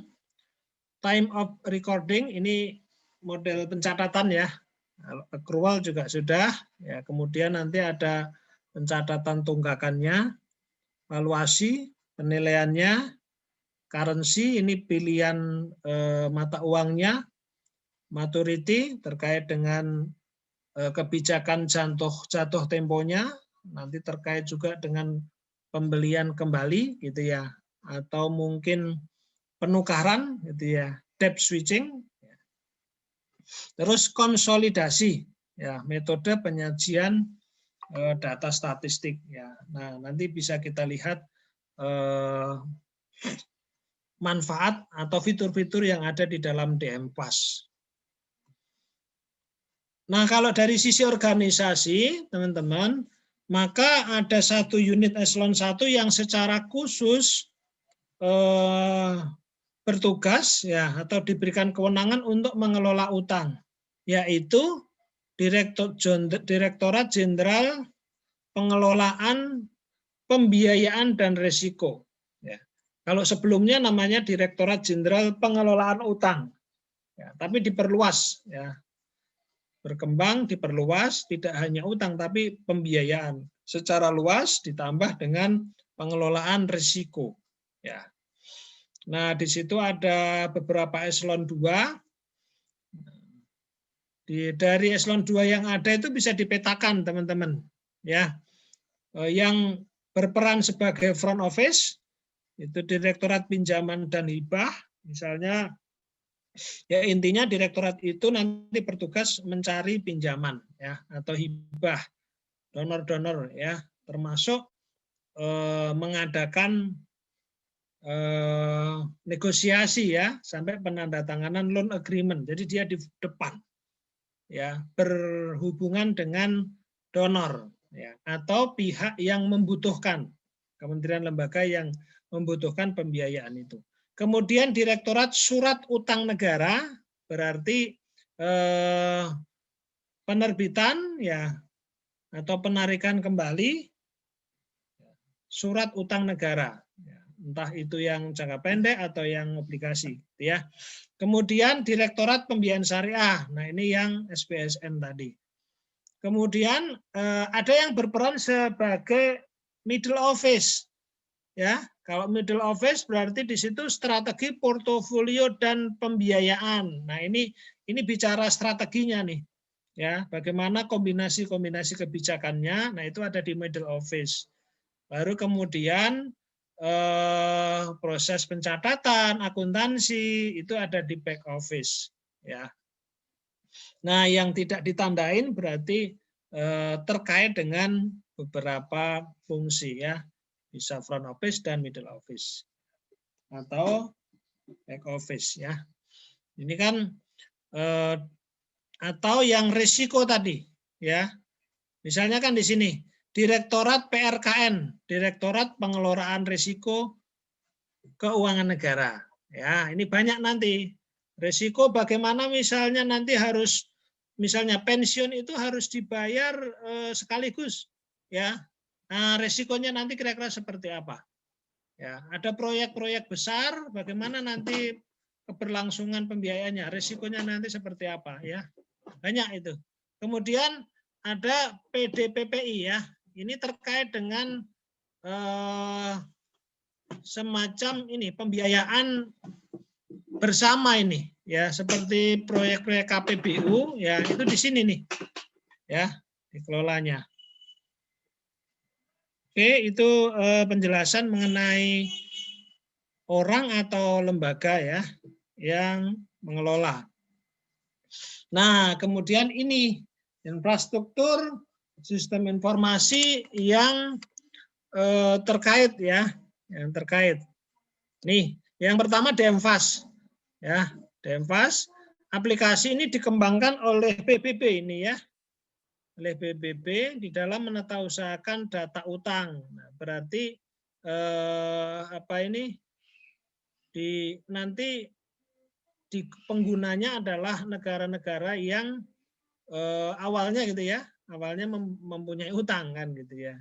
time of recording ini model pencatatan ya, accrual juga sudah ya, kemudian nanti ada pencatatan tunggakannya, valuasi, penilaiannya, currency ini pilihan mata uangnya, maturity terkait dengan kebijakan jatuh temponya, nanti terkait juga dengan pembelian kembali gitu ya, atau mungkin penukaran gitu ya, debt switching. Terus konsolidasi ya, metode penyajian data statistik ya. Nah, nanti bisa kita lihat manfaat atau fitur-fitur yang ada di dalam DM Plus. Nah, kalau dari sisi organisasi, teman-teman, maka ada satu unit eselon 1 yang secara khusus bertugas ya, atau diberikan kewenangan untuk mengelola utang, yaitu Direktorat Jenderal Pengelolaan Pembiayaan dan Risiko. Ya. Kalau sebelumnya namanya Direktorat Jenderal Pengelolaan Utang, ya, tapi diperluas, ya, berkembang, diperluas, tidak hanya utang tapi pembiayaan secara luas ditambah dengan pengelolaan risiko. Ya. Nah, di situ ada beberapa eselon 2. Dari eselon 2 yang ada itu bisa dipetakan, teman-teman. Ya. Yang berperan sebagai front office itu Direktorat Pinjaman dan Hibah, misalnya, ya intinya direktorat itu nanti bertugas mencari pinjaman, ya, atau hibah, donor-donor, ya, termasuk mengadakan negosiasi, ya, sampai penandatanganan loan agreement. Jadi dia di depan, ya, berhubungan dengan donor, ya, atau pihak yang membutuhkan, kementerian lembaga yang membutuhkan pembiayaan itu. Kemudian Direktorat Surat Utang Negara, berarti penerbitan, ya, atau penarikan kembali surat utang negara, entah itu yang jangka pendek atau yang obligasi, ya. Kemudian Direktorat Pembiayaan Syariah, nah ini yang SPSN tadi. Kemudian ada yang berperan sebagai middle office, ya. Kalau middle office berarti di situ strategi, portofolio, dan pembiayaan. Nah ini bicara strateginya nih, ya. Bagaimana kombinasi kebijakannya? Nah itu ada di middle office. Baru kemudian proses pencatatan, akuntansi itu ada di back office, ya. Nah yang tidak ditandain berarti terkait dengan beberapa fungsi, ya. Bisa front office dan middle office atau back office, ya. Ini kan atau yang risiko tadi, ya. Misalnya kan di sini Direktorat PRKN, Direktorat Pengelolaan Risiko Keuangan Negara. Ya, ini banyak nanti. Risiko bagaimana misalnya nanti harus, misalnya pensiun itu harus dibayar sekaligus, ya. Nah, resikonya nanti kira-kira seperti apa? Ya, ada proyek-proyek besar, bagaimana nanti keberlangsungan pembiayaannya, resikonya nanti seperti apa, ya? Banyak itu. Kemudian ada PDPPI, ya. Ini terkait dengan semacam ini pembiayaan bersama ini, ya, seperti proyek-proyek KPBU, ya, itu di sini nih, ya, dikelolanya. Oke, itu penjelasan mengenai orang atau lembaga, ya, yang mengelola. Nah, kemudian ini infrastruktur sistem informasi yang terkait, ya, yang terkait. Nih, yang pertama DMFAS, ya, DMFAS. Aplikasi ini dikembangkan oleh PBB ini, ya. Oleh PBB di dalam menatausahakan data utang. Nah, berarti apa ini nanti di penggunanya adalah negara-negara yang awalnya gitu, ya, awalnya mempunyai utang kan gitu, ya.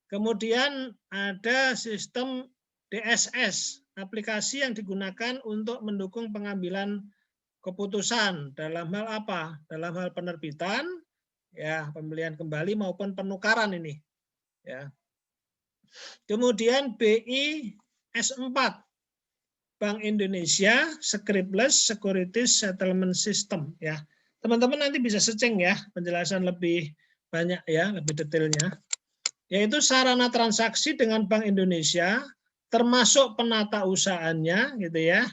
Kemudian ada sistem DSS, aplikasi yang digunakan untuk mendukung pengambilan keputusan dalam hal apa? Dalam hal penerbitan, ya, pembelian kembali maupun penukaran ini, ya. Kemudian BI S4, Bank Indonesia Scriptless Securities Settlement System, ya. Teman-teman nanti bisa searching, ya, penjelasan lebih banyak, ya, lebih detailnya. Yaitu sarana transaksi dengan Bank Indonesia termasuk penata usahanya, gitu, ya.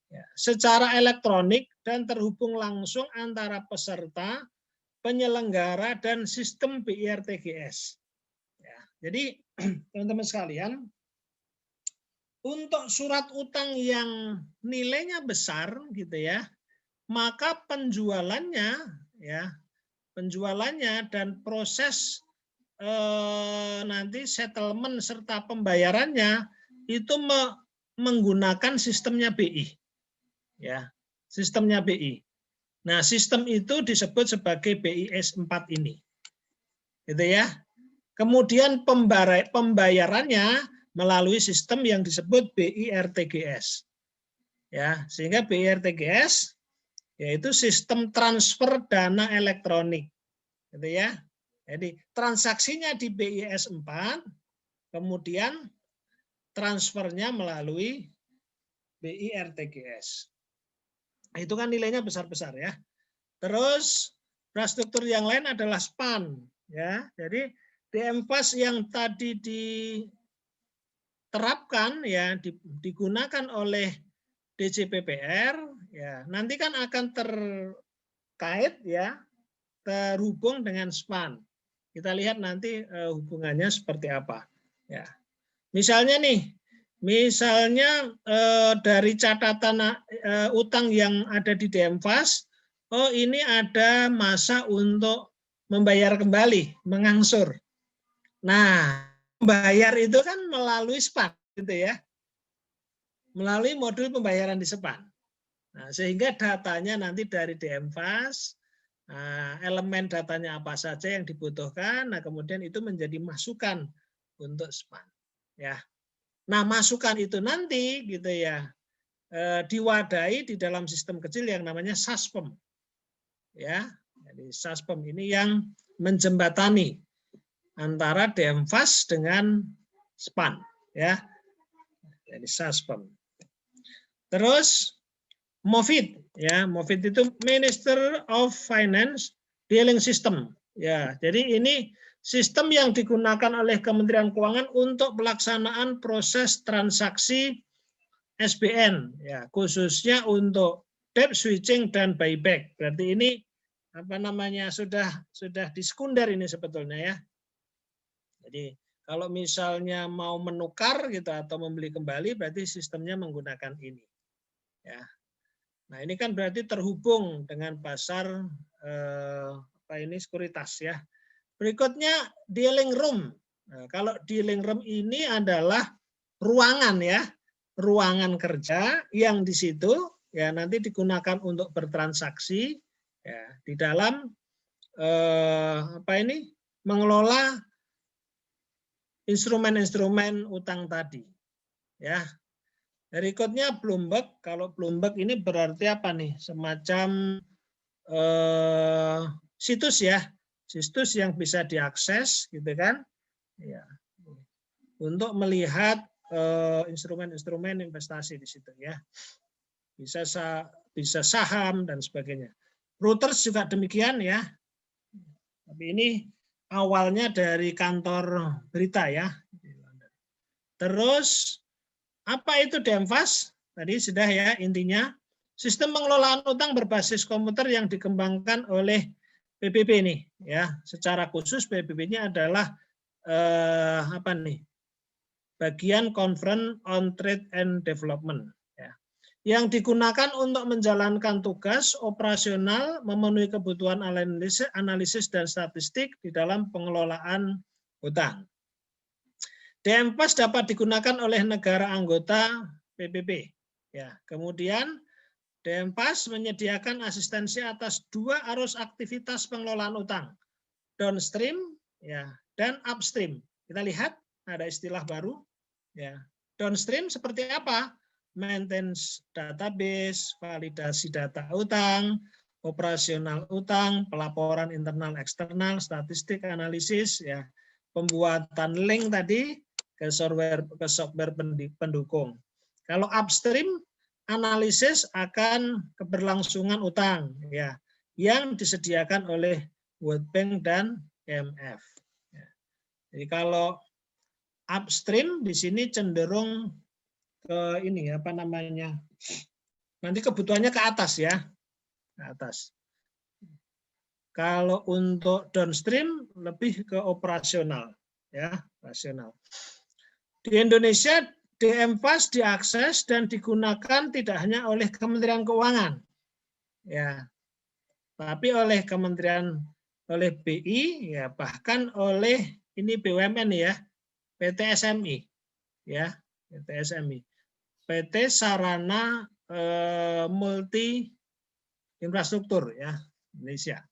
Ya, secara elektronik dan terhubung langsung antara peserta, penyelenggara, dan sistem BIRTGS. Ya, jadi teman-teman sekalian, untuk surat utang yang nilainya besar, gitu, ya, maka penjualannya, ya, penjualannya dan proses nanti settlement serta pembayarannya itu menggunakan sistemnya BI, ya, sistemnya BI. Nah, sistem itu disebut sebagai BIS 4 ini, gitu, ya. Kemudian pembayarannya melalui sistem yang disebut BIRTGS. Ya, sehingga BIRTGS yaitu sistem transfer dana elektronik. Gitu ya. Jadi transaksinya di BIS 4, kemudian transfernya melalui BIRTGS. Itu kan nilainya besar-besar ya. Terus infrastruktur yang lain adalah SPAN ya. Jadi DMFAS yang tadi diterapkan ya digunakan oleh DJPPR ya, nanti kan akan terkait ya, terhubung dengan SPAN. Kita lihat nanti hubungannya seperti apa ya. Misalnya dari catatan utang yang ada di DMFAS, oh ini ada masa untuk membayar kembali, mengangsur. Nah, membayar itu kan melalui SPAN gitu ya. Melalui modul pembayaran di SPAN. Nah, sehingga datanya nanti dari DMFAS, elemen datanya apa saja yang dibutuhkan, nah kemudian itu menjadi masukan untuk SPAN. Ya. Nah, masukan itu nanti gitu ya diwadahi di dalam sistem kecil yang namanya SASPEM. Ya. Jadi SASPEM ini yang menjembatani antara DMFAS dengan SPAN, ya. Jadi SASPEM. Terus MOFID, ya, MOFID itu Minister of Finance Dealing System, ya. Jadi ini sistem yang digunakan oleh Kementerian Keuangan untuk pelaksanaan proses transaksi SBN, ya, khususnya untuk debt switching dan buyback. Berarti ini apa namanya sudah disekunder ini sebetulnya ya. Jadi kalau misalnya mau menukar gitu atau membeli kembali, berarti sistemnya menggunakan ini. Ya. Nah ini kan berarti terhubung dengan pasar sekuritas ya. Berikutnya dealing room. Nah, kalau dealing room ini adalah ruangan ya, ruangan kerja yang di situ ya nanti digunakan untuk bertransaksi ya di dalam mengelola instrumen-instrumen utang tadi ya. Berikutnya Bloomberg. Kalau Bloomberg ini berarti apa nih? Semacam situs ya, situs yang bisa diakses, gitu kan? Ya, untuk melihat instrumen-instrumen investasi di situ ya. Bisa saham dan sebagainya. Reuters juga demikian ya. Tapi ini awalnya dari kantor berita ya. Terus apa itu DMFAS? Tadi sudah ya intinya. Sistem pengelolaan utang berbasis komputer yang dikembangkan oleh PBB nih ya. Secara khusus PBB-nya adalah bagian Conference on Trade and Development ya. Yang digunakan untuk menjalankan tugas operasional memenuhi kebutuhan analisis dan statistik di dalam pengelolaan utang. DMFAS dapat digunakan oleh negara anggota PBB. Ya, kemudian DMFAS menyediakan asistensi atas 2 arus aktivitas pengelolaan utang, downstream ya dan upstream. Kita lihat ada istilah baru. Ya, downstream seperti apa? Maintenance database, validasi data utang, operasional utang, pelaporan internal eksternal, statistik analisis ya, pembuatan link tadi ke software pendukung. Kalau upstream analisis akan keberlangsungan utang ya yang disediakan oleh World Bank dan IMF. Ya. Jadi kalau upstream di sini cenderung ke ini nanti kebutuhannya ke atas ya, ke atas. Kalau untuk downstream lebih ke operasional ya, operasional. Di Indonesia DMFAS diakses dan digunakan tidak hanya oleh Kementerian Keuangan, ya, tapi oleh BI, ya, bahkan oleh ini BUMN ya, PT SMI, ya, PT SMI, PT Sarana Multi Infrastruktur ya, Indonesia.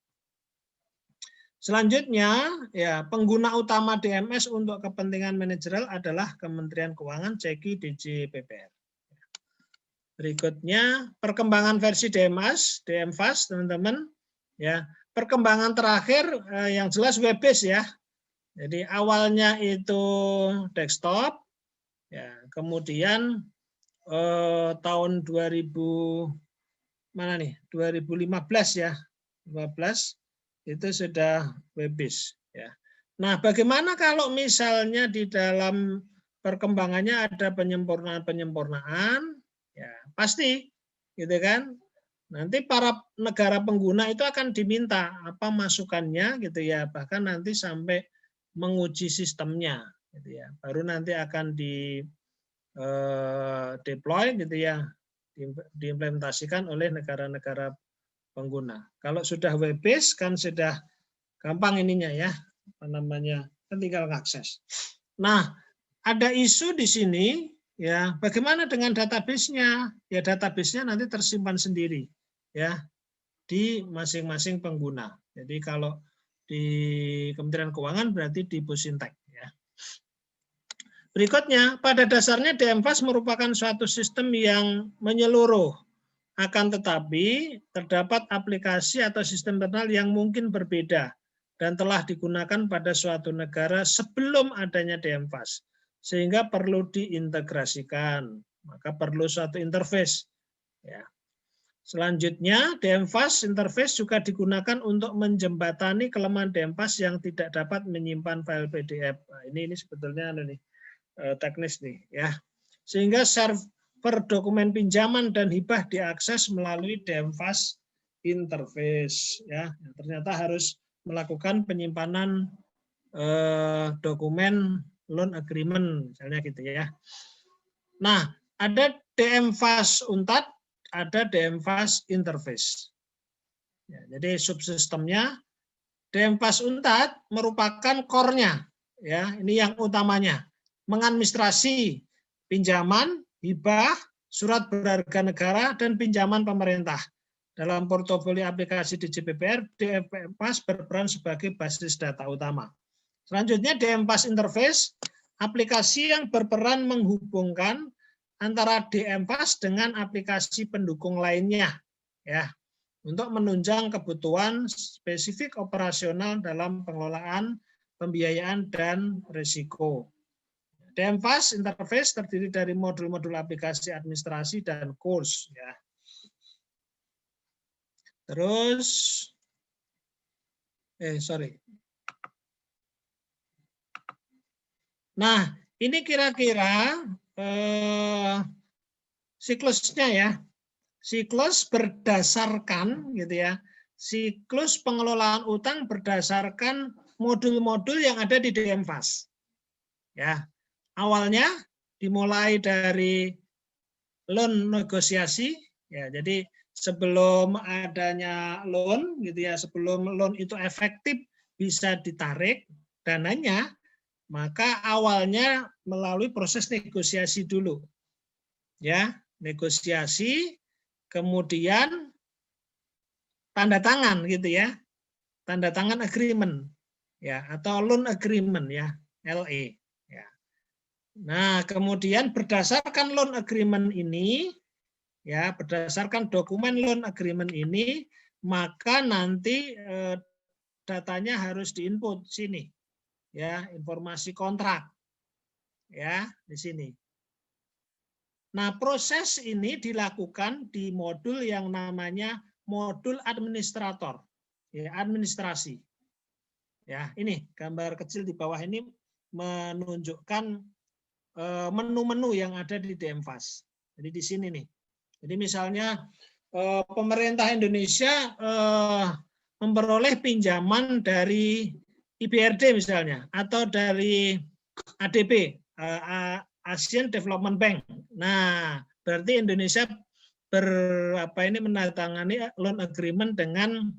Selanjutnya, ya pengguna utama DMS untuk kepentingan manajerial adalah Kementerian Keuangan, CEKI, DJ, PPR. Berikutnya perkembangan versi DMS, DMFAS, teman-teman. Ya, perkembangan terakhir yang jelas web based ya. Jadi awalnya itu desktop, ya, kemudian tahun 2015 ya, 15 itu sudah web based ya. Nah, bagaimana kalau misalnya di dalam perkembangannya ada penyempurnaan-penyempurnaan, ya pasti, gitu kan? Nanti para negara pengguna itu akan diminta apa masukannya, gitu ya. Bahkan nanti sampai menguji sistemnya, gitu ya. Baru nanti akan di deploy, gitu ya, diimplementasikan oleh negara-negara pengguna. Kalau sudah web based kan sudah gampang ininya ya, apa namanya, kan tinggal akses. Nah, ada isu di sini ya, bagaimana dengan database-nya? Ya database-nya nanti tersimpan sendiri ya di masing-masing pengguna. Jadi kalau di Kementerian Keuangan berarti di Busintek ya. Berikutnya, pada dasarnya DMFAS merupakan suatu sistem yang menyeluruh. Akan tetapi, terdapat aplikasi atau sistem internal yang mungkin berbeda dan telah digunakan pada suatu negara sebelum adanya DMFAS. Sehingga perlu diintegrasikan. Maka perlu suatu interface. Ya. Selanjutnya, DMFAS interface juga digunakan untuk menjembatani kelemahan DMFAS yang tidak dapat menyimpan file PDF. Nah, ini sebetulnya teknis nih ya. Sehingga server dokumen pinjaman dan hibah diakses melalui DMFAS interface ya. Ternyata harus melakukan penyimpanan dokumen loan agreement misalnya gitu ya. Nah, ada DMFAS UNTAD, ada DMFAS interface. Ya, jadi subsistemnya DMFAS UNTAD merupakan core-nya ya, ini yang utamanya. Mengadministrasi pinjaman, hibah, surat berharga negara, dan pinjaman pemerintah. Dalam portofolio aplikasi DJPPR, DMFAS berperan sebagai basis data utama. Selanjutnya DMFAS interface, aplikasi yang berperan menghubungkan antara DMFAS dengan aplikasi pendukung lainnya, ya, untuk menunjang kebutuhan spesifik operasional dalam pengelolaan, pembiayaan, dan risiko. DMFAS interface terdiri dari modul-modul aplikasi administrasi dan kurs. Ya. Terus, Nah, ini kira-kira siklusnya ya. Siklus berdasarkan, gitu ya. Siklus pengelolaan utang berdasarkan modul-modul yang ada di DMFAS. Ya. Awalnya dimulai dari loan negosiasi, ya. Jadi sebelum adanya loan, gitu ya, sebelum loan itu efektif bisa ditarik dananya, maka awalnya melalui proses negosiasi dulu, ya, negosiasi, kemudian tanda tangan, gitu ya, tanda tangan agreement, ya, atau loan agreement, ya, LE. Nah, kemudian berdasarkan loan agreement ini, ya, berdasarkan dokumen loan agreement ini, maka nanti datanya harus diinput sini, ya, informasi kontrak, ya, di sini. Nah, proses ini dilakukan di modul yang namanya modul administrator, ya, administrasi. Ya, ini gambar kecil di bawah ini menunjukkan menu-menu yang ada di DMFAS. Jadi di sini nih. Jadi misalnya pemerintah Indonesia memperoleh pinjaman dari IBRD misalnya, atau dari ADB, Asian Development Bank. Nah, berarti Indonesia menandatangani loan agreement dengan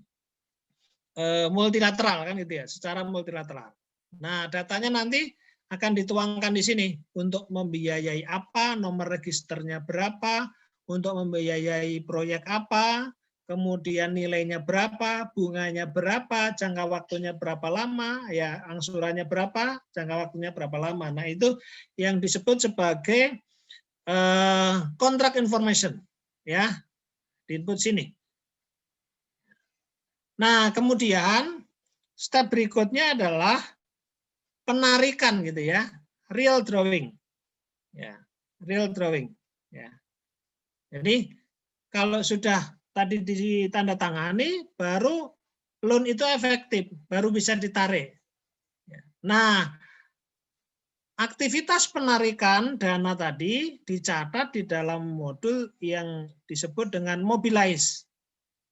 multilateral kan gitu ya, secara multilateral. Nah, datanya nanti akan dituangkan di sini untuk membiayai apa, nomor registernya berapa, untuk membiayai proyek apa, kemudian nilainya berapa, bunganya berapa, jangka waktunya berapa lama, ya angsurannya berapa, jangka waktunya berapa lama. Nah, itu yang disebut sebagai contract information, ya, di input sini. Nah, kemudian step berikutnya adalah penarikan gitu ya, real drawing. Ya, real drawing, ya. Jadi kalau sudah tadi ditandatangani, baru loan itu efektif, baru bisa ditarik. Nah, aktivitas penarikan dana tadi dicatat di dalam modul yang disebut dengan mobilize.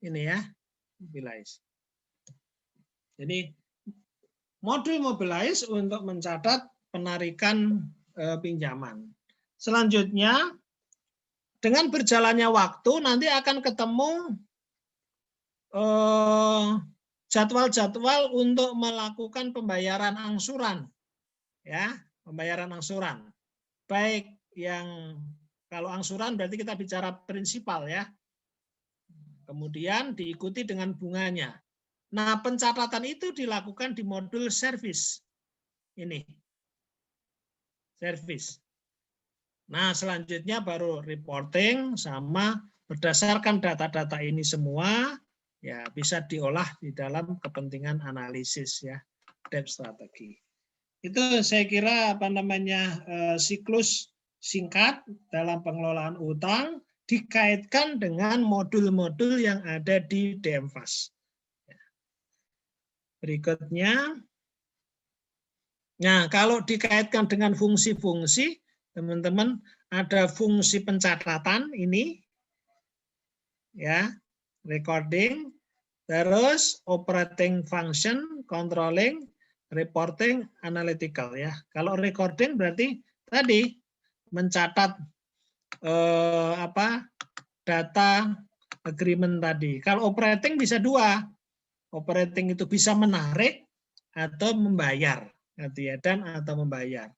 Ini ya, mobilize. Jadi modul mobilize untuk mencatat penarikan pinjaman. Selanjutnya, dengan berjalannya waktu nanti akan ketemu jadwal-jadwal untuk melakukan pembayaran angsuran, ya, pembayaran angsuran. Baik yang kalau angsuran berarti kita bicara prinsipal ya. Kemudian diikuti dengan bunganya. Nah, pencatatan itu dilakukan di modul service. Ini. Service. Nah, selanjutnya baru reporting sama berdasarkan data-data ini semua ya bisa diolah di dalam kepentingan analisis ya, debt strategi. Itu saya kira apa namanya siklus singkat dalam pengelolaan utang dikaitkan dengan modul-modul yang ada di DMFAS. Berikutnya, nah kalau dikaitkan dengan fungsi-fungsi, teman-teman ada fungsi pencatatan ini, ya, recording, terus operating function, controlling, reporting, analytical ya. Kalau recording berarti tadi mencatat data agreement tadi. Kalau operating bisa dua. Operating itu bisa menarik atau membayar, gitu ya, dan atau membayar.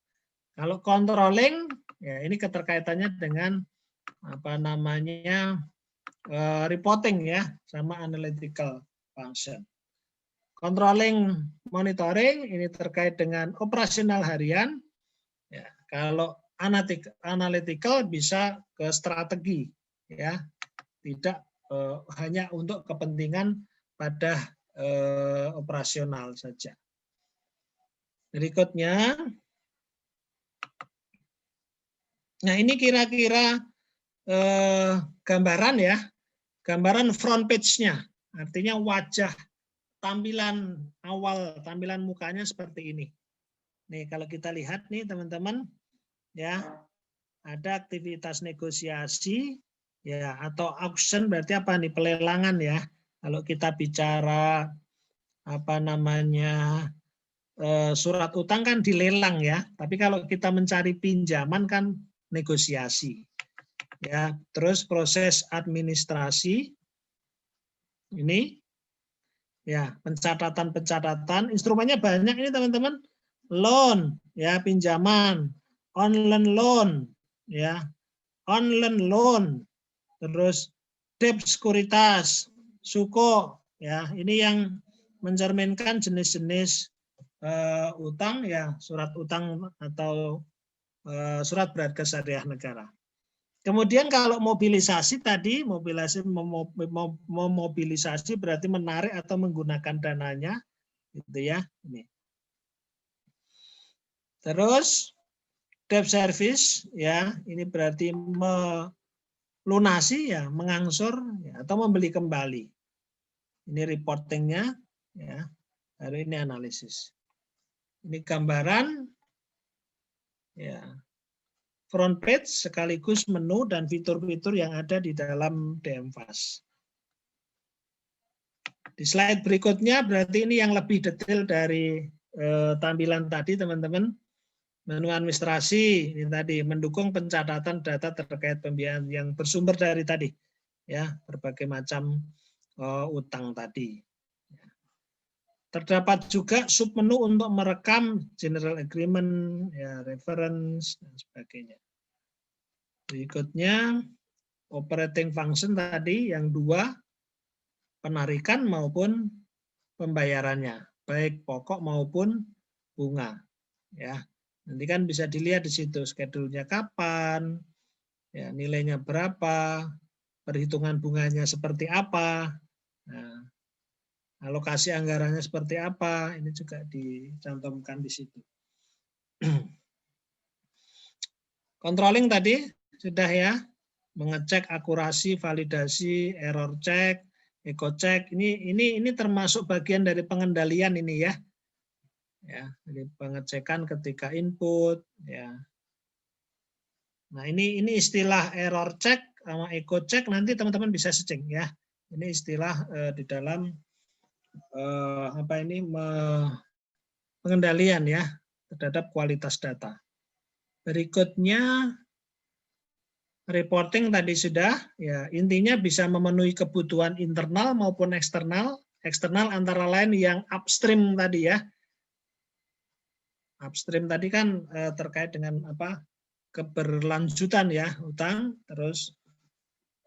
Kalau controlling, ya ini keterkaitannya dengan apa namanya reporting ya, sama analytical function. Controlling, monitoring ini terkait dengan operasional harian. Ya, kalau analytical bisa ke strategi, ya, tidak hanya untuk kepentingan pada operasional saja. Berikutnya, nah ini kira-kira gambaran ya, gambaran front page-nya, artinya wajah tampilan awal, tampilan mukanya seperti ini. Nih kalau kita lihat nih teman-teman, ya ada aktivitas negosiasi, ya atau auction berarti apa nih, pelelangan ya. Kalau kita bicara apa namanya surat utang kan dilelang ya, tapi kalau kita mencari pinjaman kan negosiasi. Ya, terus proses administrasi ini ya, pencatatan, instrumennya banyak ini teman-teman. Loan ya, pinjaman, online loan ya, online loan, terus debt sekuritas, suko ya, ini yang mencerminkan jenis-jenis utang ya, surat utang atau surat berharga syariah negara. Kemudian kalau mobilisasi tadi, memobilisasi berarti menarik atau menggunakan dananya, gitu ya. Ini. Terus debt service ya, ini berarti melunasi ya, mengangsur ya, atau membeli kembali. Ini reportingnya ya, hari ini analisis. Ini gambaran ya, front page sekaligus menu dan fitur-fitur yang ada di dalam DMFAS. Di slide berikutnya berarti ini yang lebih detail dari tampilan tadi teman-teman. Menu administrasi ini tadi mendukung pencatatan data terkait pembiayaan yang bersumber dari tadi ya, berbagai macam utang tadi. Terdapat juga submenu untuk merekam general agreement, ya, reference, dan sebagainya. Berikutnya, operating function tadi yang 2, penarikan maupun pembayarannya, baik pokok maupun bunga. Ya, nanti kan bisa dilihat di situ schedule-nya kapan, ya, nilainya berapa, perhitungan bunganya seperti apa, nah, alokasi anggarannya seperti apa, ini juga dicantumkan di situ. Controlling tadi sudah ya, mengecek akurasi, validasi, error check, eco check. Ini termasuk bagian dari pengendalian ini ya. Ya, jadi pengecekan ketika input ya. Nah, ini istilah error check sama eco check nanti teman-teman bisa searching ya. Ini istilah di dalam pengendalian ya terhadap kualitas data. Berikutnya reporting tadi sudah, ya intinya bisa memenuhi kebutuhan internal maupun eksternal. Eksternal antara lain yang upstream tadi ya. Upstream tadi kan terkait dengan apa? Keberlanjutan ya utang, terus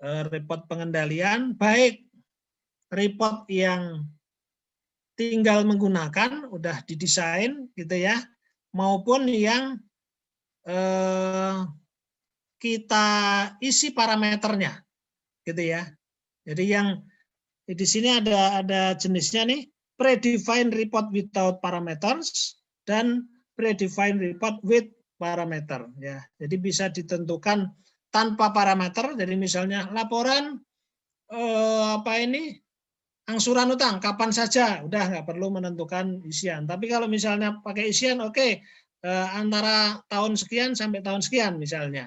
report pengendalian, baik report yang tinggal menggunakan, udah didesain gitu ya, maupun yang kita isi parameternya, gitu ya. Jadi yang di sini ada jenisnya nih, predefined report without parameters dan predefined report with parameter. Ya, jadi bisa ditentukan tanpa parameter. Jadi misalnya laporan angsuran utang kapan saja, udah nggak perlu menentukan isian. Tapi kalau misalnya pakai isian, oke, antara tahun sekian sampai tahun sekian misalnya.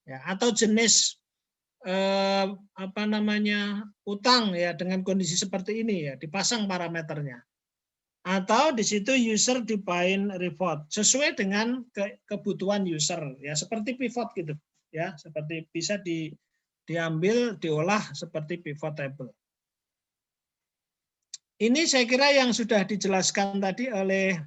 Ya, atau jenis utang ya dengan kondisi seperti ini ya dipasang parameternya. Atau di situ user define report sesuai dengan kebutuhan user ya seperti pivot gitu ya, seperti bisa diambil diolah seperti pivot table. Ini saya kira yang sudah dijelaskan tadi oleh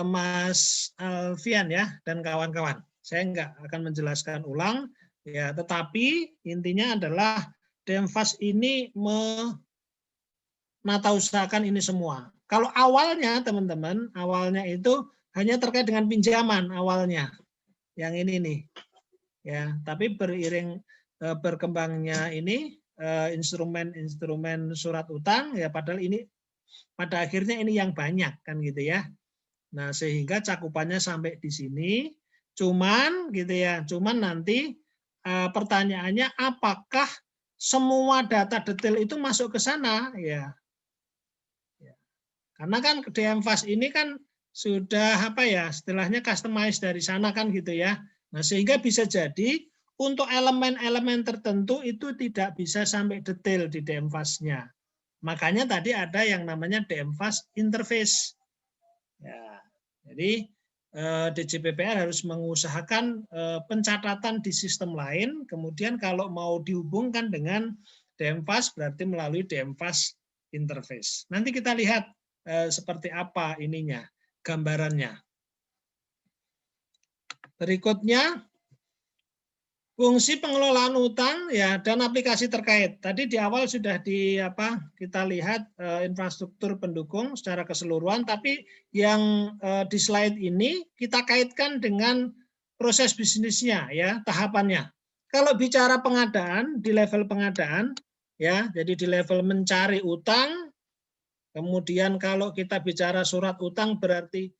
Mas Alfian ya dan kawan-kawan. Saya nggak akan menjelaskan ulang, ya, tetapi intinya adalah DMFAS ini menatausahakan ini semua. Kalau awalnya teman-teman, awalnya itu hanya terkait dengan pinjaman awalnya, yang ini nih, ya. Tapi beriring berkembangnya ini instrumen-instrumen surat utang, ya, padahal ini pada akhirnya ini yang banyak kan gitu ya. Nah, sehingga cakupannya sampai di sini. Cuman gitu ya, cuman nanti pertanyaannya apakah semua data detail itu masuk ke sana ya. Karena kan DMFAS ini kan sudah istilahnya customize dari sana kan gitu ya. Nah, sehingga bisa jadi untuk elemen-elemen tertentu itu tidak bisa sampai detail di DMFAS-nya. Makanya tadi ada yang namanya DMFAS interface. Ya, jadi DJPPR harus mengusahakan pencatatan di sistem lain, kemudian kalau mau dihubungkan dengan DMFAS berarti melalui DMFAS interface. Nanti kita lihat seperti apa ininya, gambarannya. Berikutnya, fungsi pengelolaan utang ya dan aplikasi terkait. Tadi di awal sudah kita lihat infrastruktur pendukung secara keseluruhan, tapi yang di slide ini kita kaitkan dengan proses bisnisnya ya, tahapannya. Kalau bicara pengadaan di level pengadaan ya, jadi di level mencari utang, kemudian kalau kita bicara surat utang berarti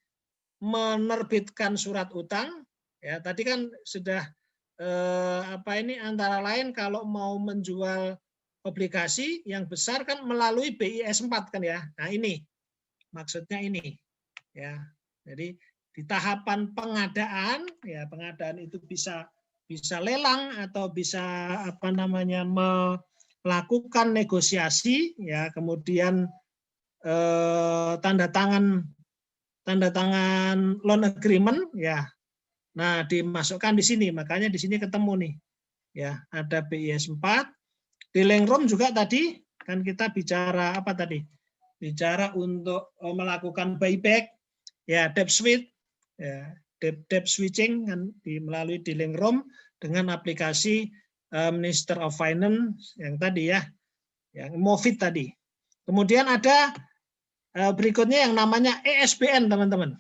menerbitkan surat utang ya. Tadi kan sudah antara lain kalau mau menjual obligasi yang besar kan melalui BIS 4 kan ya. Nah, ini maksudnya ini ya. Jadi di tahapan pengadaan ya, pengadaan itu bisa lelang atau bisa melakukan negosiasi ya, kemudian tanda tangan loan agreement ya. Nah, dimasukkan di sini, makanya di sini ketemu nih. Ya, ada BIS 4. Di Lengrom juga tadi kan kita bicara apa tadi? Bicara untuk melakukan buyback ya, debt switch ya, debt switching kan melalui di Lengrom dengan aplikasi Minister of Finance yang tadi ya. ya, MOVID tadi. Kemudian ada berikutnya yang namanya ESBN, teman-teman.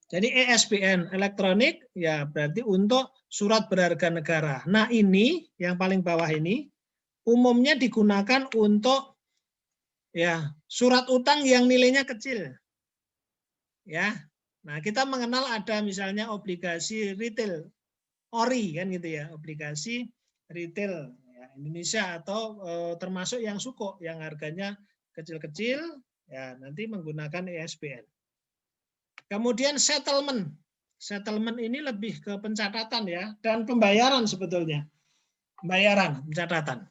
Jadi ESBN, elektronik, ya berarti untuk surat berharga negara. Nah ini, yang paling bawah ini, umumnya digunakan untuk ya surat utang yang nilainya kecil. Ya, nah kita mengenal ada misalnya obligasi retail, ORI kan gitu ya, obligasi retail ya, Indonesia atau termasuk yang sukuk yang harganya kecil-kecil, ya nanti menggunakan ESBN. Kemudian settlement. Settlement ini lebih ke pencatatan ya, dan pembayaran sebetulnya. Pembayaran, pencatatan.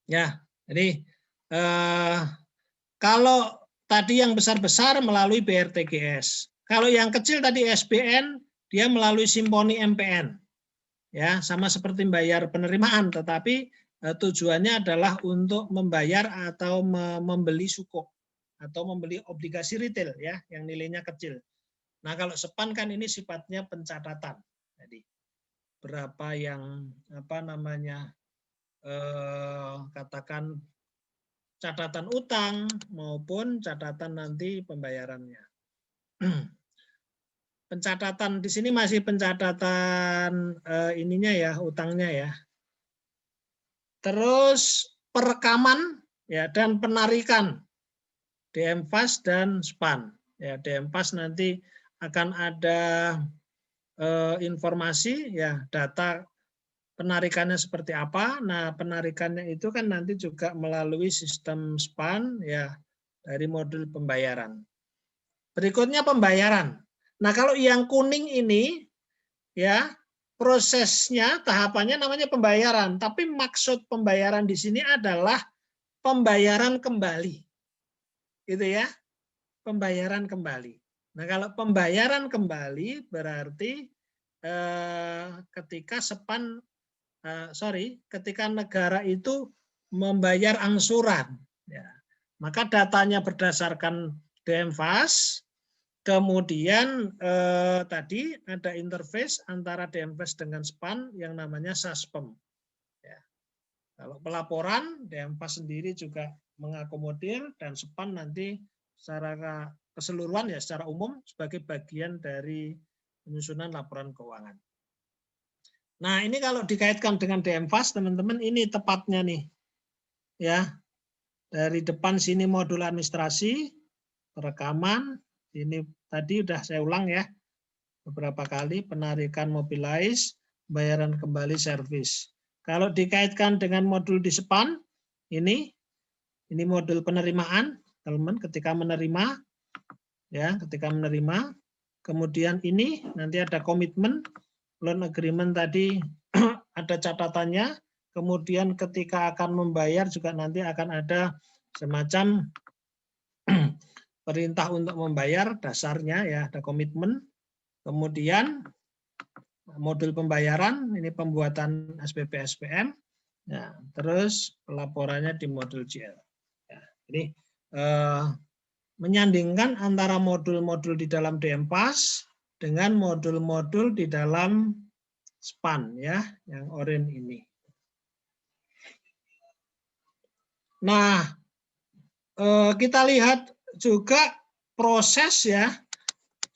Ya, jadi kalau tadi yang besar-besar melalui BRTGS. Kalau yang kecil tadi SBN, dia melalui Simponi MPN. Ya, sama seperti membayar penerimaan, tetapi tujuannya adalah untuk membayar atau membeli sukuk atau membeli obligasi retail ya yang nilainya kecil. Nah, kalau SEPAN kan ini sifatnya pencatatan. Jadi berapa yang katakan catatan utang maupun catatan nanti pembayarannya. Pencatatan di sini masih pencatatan ininya ya, utangnya ya. Terus perekaman ya dan penarikan DMFAS dan SPAN. Ya, DMFAS nanti akan ada informasi ya, data penarikannya seperti apa. Nah, penarikannya itu kan nanti juga melalui sistem SPAN ya dari modul pembayaran. Berikutnya pembayaran. Nah, kalau yang kuning ini ya prosesnya tahapannya namanya pembayaran, tapi maksud pembayaran di sini adalah pembayaran kembali. Gitu ya. Pembayaran kembali. Nah, kalau pembayaran kembali berarti ketika SEPAN ketika negara itu membayar angsuran, ya, maka datanya berdasarkan DMFAS, kemudian tadi ada interface antara DMFAS dengan SPAN yang namanya SASPEM. Ya. Kalau pelaporan, DMFAS sendiri juga mengakomodir dan SPAN nanti secara keseluruhan ya secara umum sebagai bagian dari penyusunan laporan keuangan. Nah, ini kalau dikaitkan dengan DMFAS, teman-teman, ini tepatnya nih. Ya. Dari depan sini modul administrasi, perekaman, ini tadi udah saya ulang ya. Beberapa kali penarikan mobilize, bayaran kembali servis. Kalau dikaitkan dengan modul di SEPAN, ini modul penerimaan, teman-teman, ketika menerima ya, ketika menerima. Kemudian ini nanti ada komitmen loan agreement tadi ada catatannya, kemudian ketika akan membayar juga nanti akan ada semacam perintah untuk membayar dasarnya ya, ada komitmen. Kemudian modul pembayaran ini pembuatan SPP SPM. Ya, terus pelaporannya di modul GL. Ya, jadi menyandingkan antara modul-modul di dalam DMFAS dengan modul-modul di dalam SPAN ya, yang oranye ini. Nah, kita lihat juga proses ya,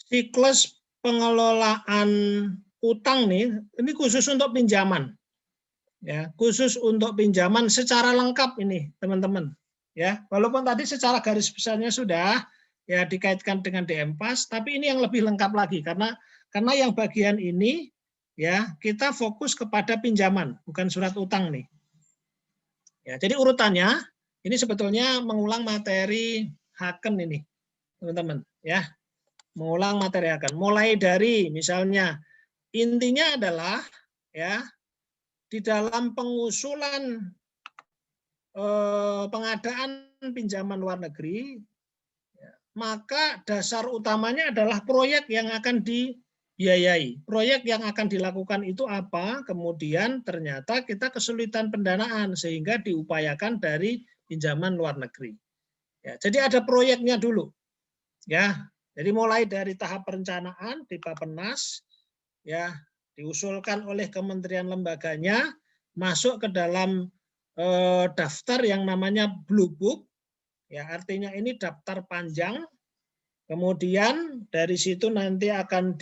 siklus pengelolaan utang nih, ini khusus untuk pinjaman. Ya, khusus untuk pinjaman secara lengkap ini, teman-teman. Ya, walaupun tadi secara garis besarnya sudah ya dikaitkan dengan DMFAS, tapi ini yang lebih lengkap lagi karena yang bagian ini ya kita fokus kepada pinjaman, bukan surat utang nih. Ya, jadi urutannya ini sebetulnya mengulang materi Haken ini, teman-teman. Ya, mengulang materi Haken. Mulai dari misalnya intinya adalah ya di dalam pengusulan pengadaan pinjaman luar negeri, maka dasar utamanya adalah proyek yang akan dibiayai. Proyek yang akan dilakukan itu apa? Kemudian ternyata kita kesulitan pendanaan sehingga diupayakan dari pinjaman luar negeri. Ya, jadi ada proyeknya dulu. Ya, jadi mulai dari tahap perencanaan di Bappenas, ya diusulkan oleh kementerian lembaganya, masuk ke dalam daftar yang namanya Blue Book, ya artinya ini daftar panjang. Kemudian dari situ nanti akan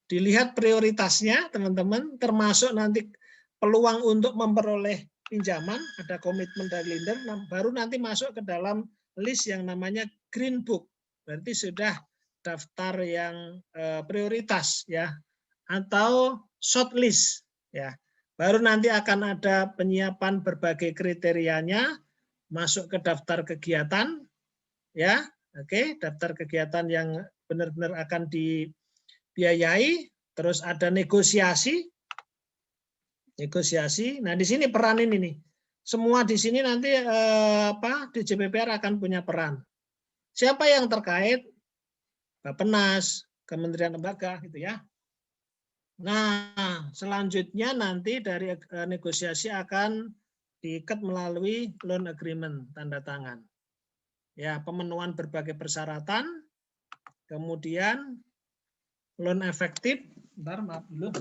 dilihat prioritasnya teman-teman, termasuk nanti peluang untuk memperoleh pinjaman, ada komitmen dari lender, baru nanti masuk ke dalam list yang namanya Green Book, berarti sudah daftar yang prioritas ya, atau short list ya. Baru nanti akan ada penyiapan berbagai kriterianya, masuk ke daftar kegiatan ya, oke, daftar kegiatan yang benar-benar akan dibiayai, terus ada negosiasi. Nah, di sini peran ini nih. Semua di sini nanti DJPPR akan punya peran. Siapa yang terkait? Bappenas, Kementerian Lembaga gitu ya. Nah, selanjutnya nanti dari negosiasi akan diikat melalui loan agreement, tanda tangan. Ya, pemenuhan berbagai persyaratan, kemudian loan efektif. Bentar, maaf dulu.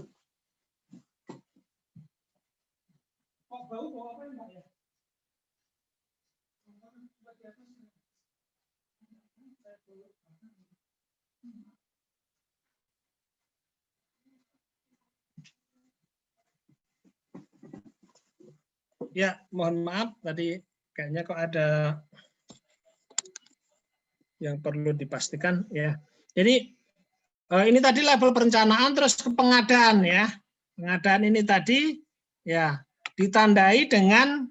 Ya, mohon maaf tadi kayaknya kok ada yang perlu dipastikan ya. Jadi ini tadi level perencanaan, terus ke pengadaan ya. Pengadaan ini tadi ya ditandai dengan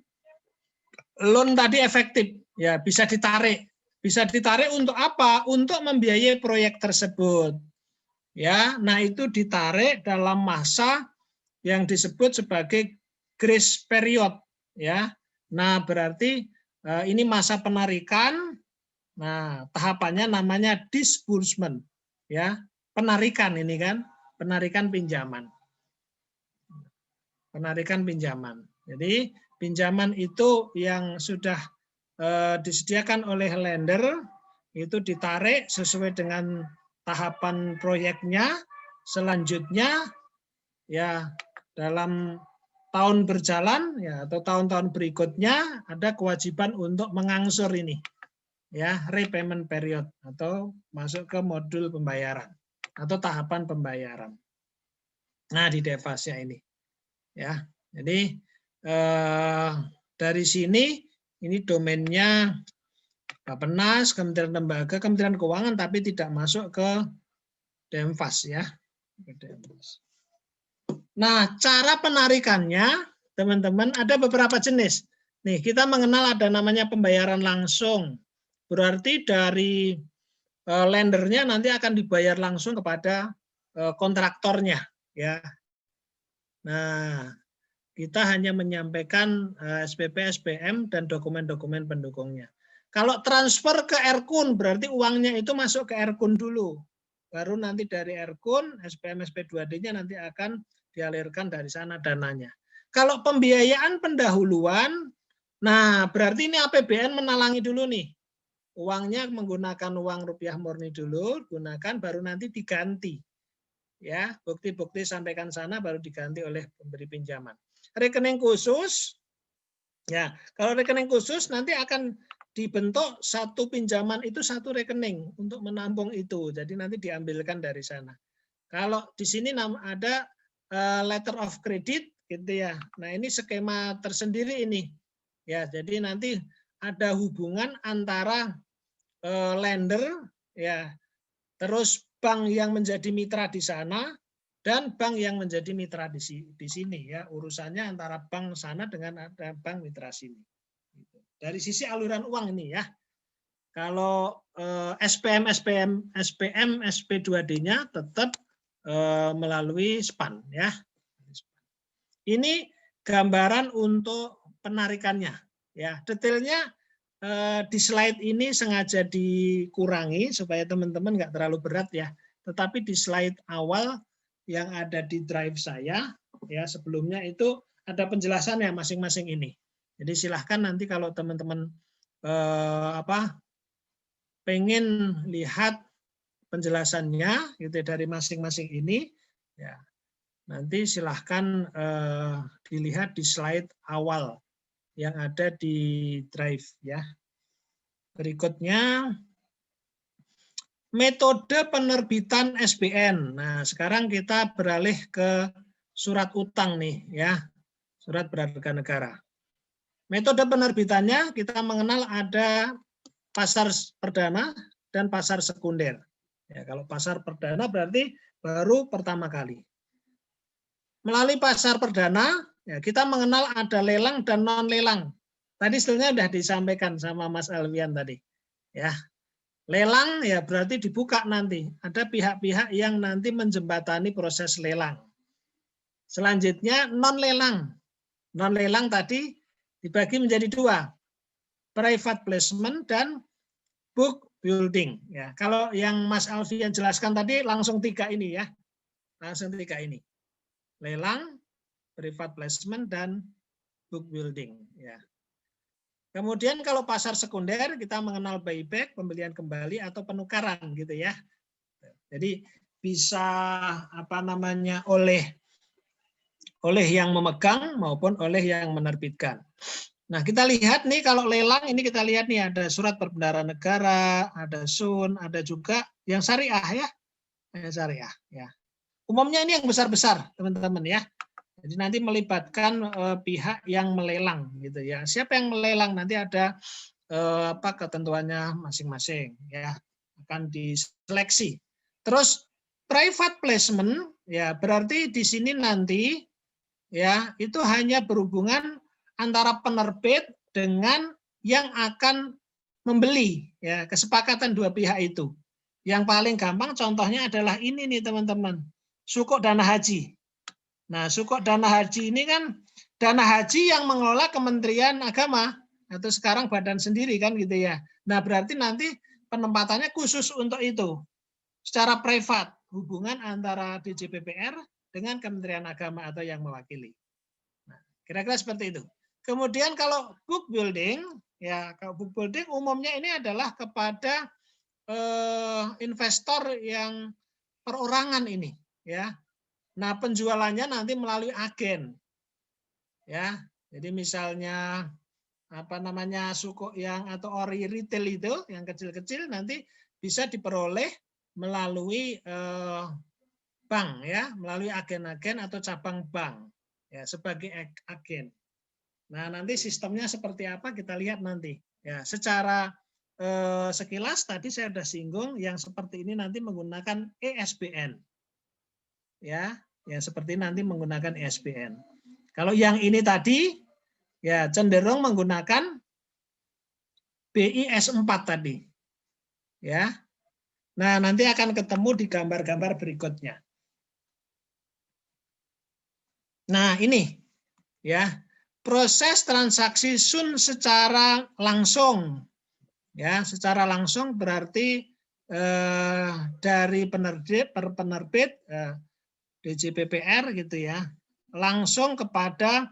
loan tadi efektif ya, bisa ditarik. Bisa ditarik untuk apa? Untuk membiayai proyek tersebut. Ya, nah itu ditarik dalam masa yang disebut sebagai grace period ya. Nah, berarti ini masa penarikan. Nah, tahapannya namanya disbursement ya. Penarikan ini kan, penarikan pinjaman. Penarikan pinjaman. Jadi pinjaman itu yang sudah disediakan oleh lender itu ditarik sesuai dengan tahapan proyeknya. Selanjutnya ya dalam tahun berjalan ya atau tahun-tahun berikutnya ada kewajiban untuk mengangsur ini ya, repayment period atau masuk ke modul pembayaran atau tahapan pembayaran. Nah, di Devasnya ini ya. Jadi dari sini ini domainnya Bappenas, Kementerian Lembaga, Kementerian Keuangan, tapi tidak masuk ke Demfas ya. Nah, cara penarikannya, teman-teman, ada beberapa jenis. Nih, kita mengenal ada namanya pembayaran langsung. Berarti dari lendernya nanti akan dibayar langsung kepada kontraktornya, ya. Nah, kita hanya menyampaikan SPP, SPM, dan dokumen-dokumen pendukungnya. Kalau transfer ke Erkun, berarti uangnya itu masuk ke Erkun dulu. Baru nanti dari Erkun, SPM, SP2D-nya nanti akan dialirkan dari sana dananya. Kalau pembiayaan pendahuluan, nah berarti ini APBN menalangi dulu nih. Uangnya menggunakan uang rupiah murni dulu, gunakan baru nanti diganti. Ya, bukti-bukti sampaikan sana baru diganti oleh pemberi pinjaman. Rekening khusus, ya kalau rekening khusus nanti akan dibentuk satu pinjaman itu satu rekening untuk menampung itu. Jadi nanti diambilkan dari sana. Kalau di sini ada letter of credit, gitu ya. Nah ini skema tersendiri ini. Ya, jadi nanti ada hubungan antara lender, ya, terus bank yang menjadi mitra di sana dan bank yang menjadi mitra di sini, ya. Urusannya antara bank sana dengan ada bank mitra sini. Dari sisi aliran uang ini ya. Kalau SPM, SP2D-nya tetap melalui SPAN ya. Ini gambaran untuk penarikannya ya. Detailnya di slide ini sengaja dikurangi supaya teman-teman nggak terlalu berat ya. Tetapi di slide awal yang ada di drive saya ya sebelumnya itu ada penjelasannya masing-masing ini. Jadi silahkan nanti kalau teman-teman pengen lihat penjelasannya gitu dari masing-masing ini ya Nanti silahkan dilihat di slide awal yang ada di drive ya. Berikutnya metode penerbitan SBN. Nah, sekarang kita beralih ke surat utang nih ya, surat berharga negara. Metode penerbitannya kita mengenal ada pasar perdana dan pasar sekunder. Ya, kalau pasar perdana berarti baru pertama kali. Melalui pasar perdana, ya, kita mengenal ada lelang dan non lelang. Tadi sebenarnya sudah disampaikan sama Mas Alfian tadi. Ya, lelang ya berarti dibuka nanti. Ada pihak-pihak yang nanti menjembatani proses lelang. Selanjutnya non lelang. Non lelang tadi dibagi menjadi dua, private placement dan book building. Ya, kalau yang Mas Alfian jelaskan tadi langsung tiga ini ya, langsung tiga ini, lelang, private placement dan book building. Ya. Kemudian kalau pasar sekunder kita mengenal buyback, pembelian kembali atau penukaran gitu ya. Jadi bisa apa namanya oleh yang memegang maupun oleh yang menerbitkan. Nah, kita lihat nih kalau lelang ini kita lihat nih ada surat perbendaharaan negara, ada SUN, ada juga yang syariah ya. Syariah ya. Umumnya ini yang besar-besar, teman-teman ya. Jadi nanti melibatkan pihak yang melelang gitu ya. Siapa yang melelang nanti ada apa ketentuannya masing-masing ya, akan diseleksi. Terus private placement ya berarti di sini nanti ya itu hanya berhubungan antara penerbit dengan yang akan membeli ya, kesepakatan dua pihak itu. Yang paling gampang contohnya adalah ini nih teman-teman, sukuk dana haji. Nah, sukuk dana haji ini kan dana haji yang mengelola Kementerian Agama atau sekarang badan sendiri kan gitu ya. Nah, berarti nanti penempatannya khusus untuk itu. Secara privat, hubungan antara DJPPR dengan Kementerian Agama atau yang mewakili. Nah, kira-kira seperti itu. Kemudian kalau book building, ya kalau book building umumnya ini adalah kepada investor yang perorangan ini, ya. Nah, penjualannya nanti melalui agen, ya. Jadi misalnya apa namanya sukuk yang atau ori retail itu yang kecil-kecil nanti bisa diperoleh melalui bank, ya, melalui agen-agen atau cabang bank, ya, sebagai agen. Nah, nanti sistemnya seperti apa kita lihat nanti. Ya, secara sekilas tadi saya sudah singgung yang seperti ini nanti menggunakan ESBN. Ya, seperti nanti menggunakan ESBN. Kalau yang ini tadi ya cenderung menggunakan BIS 4 tadi. Ya. Nah, nanti akan ketemu di gambar-gambar berikutnya. Nah, ini ya. Proses transaksi SUN secara langsung. Ya, secara langsung berarti dari penerbit DJPPR gitu ya, langsung kepada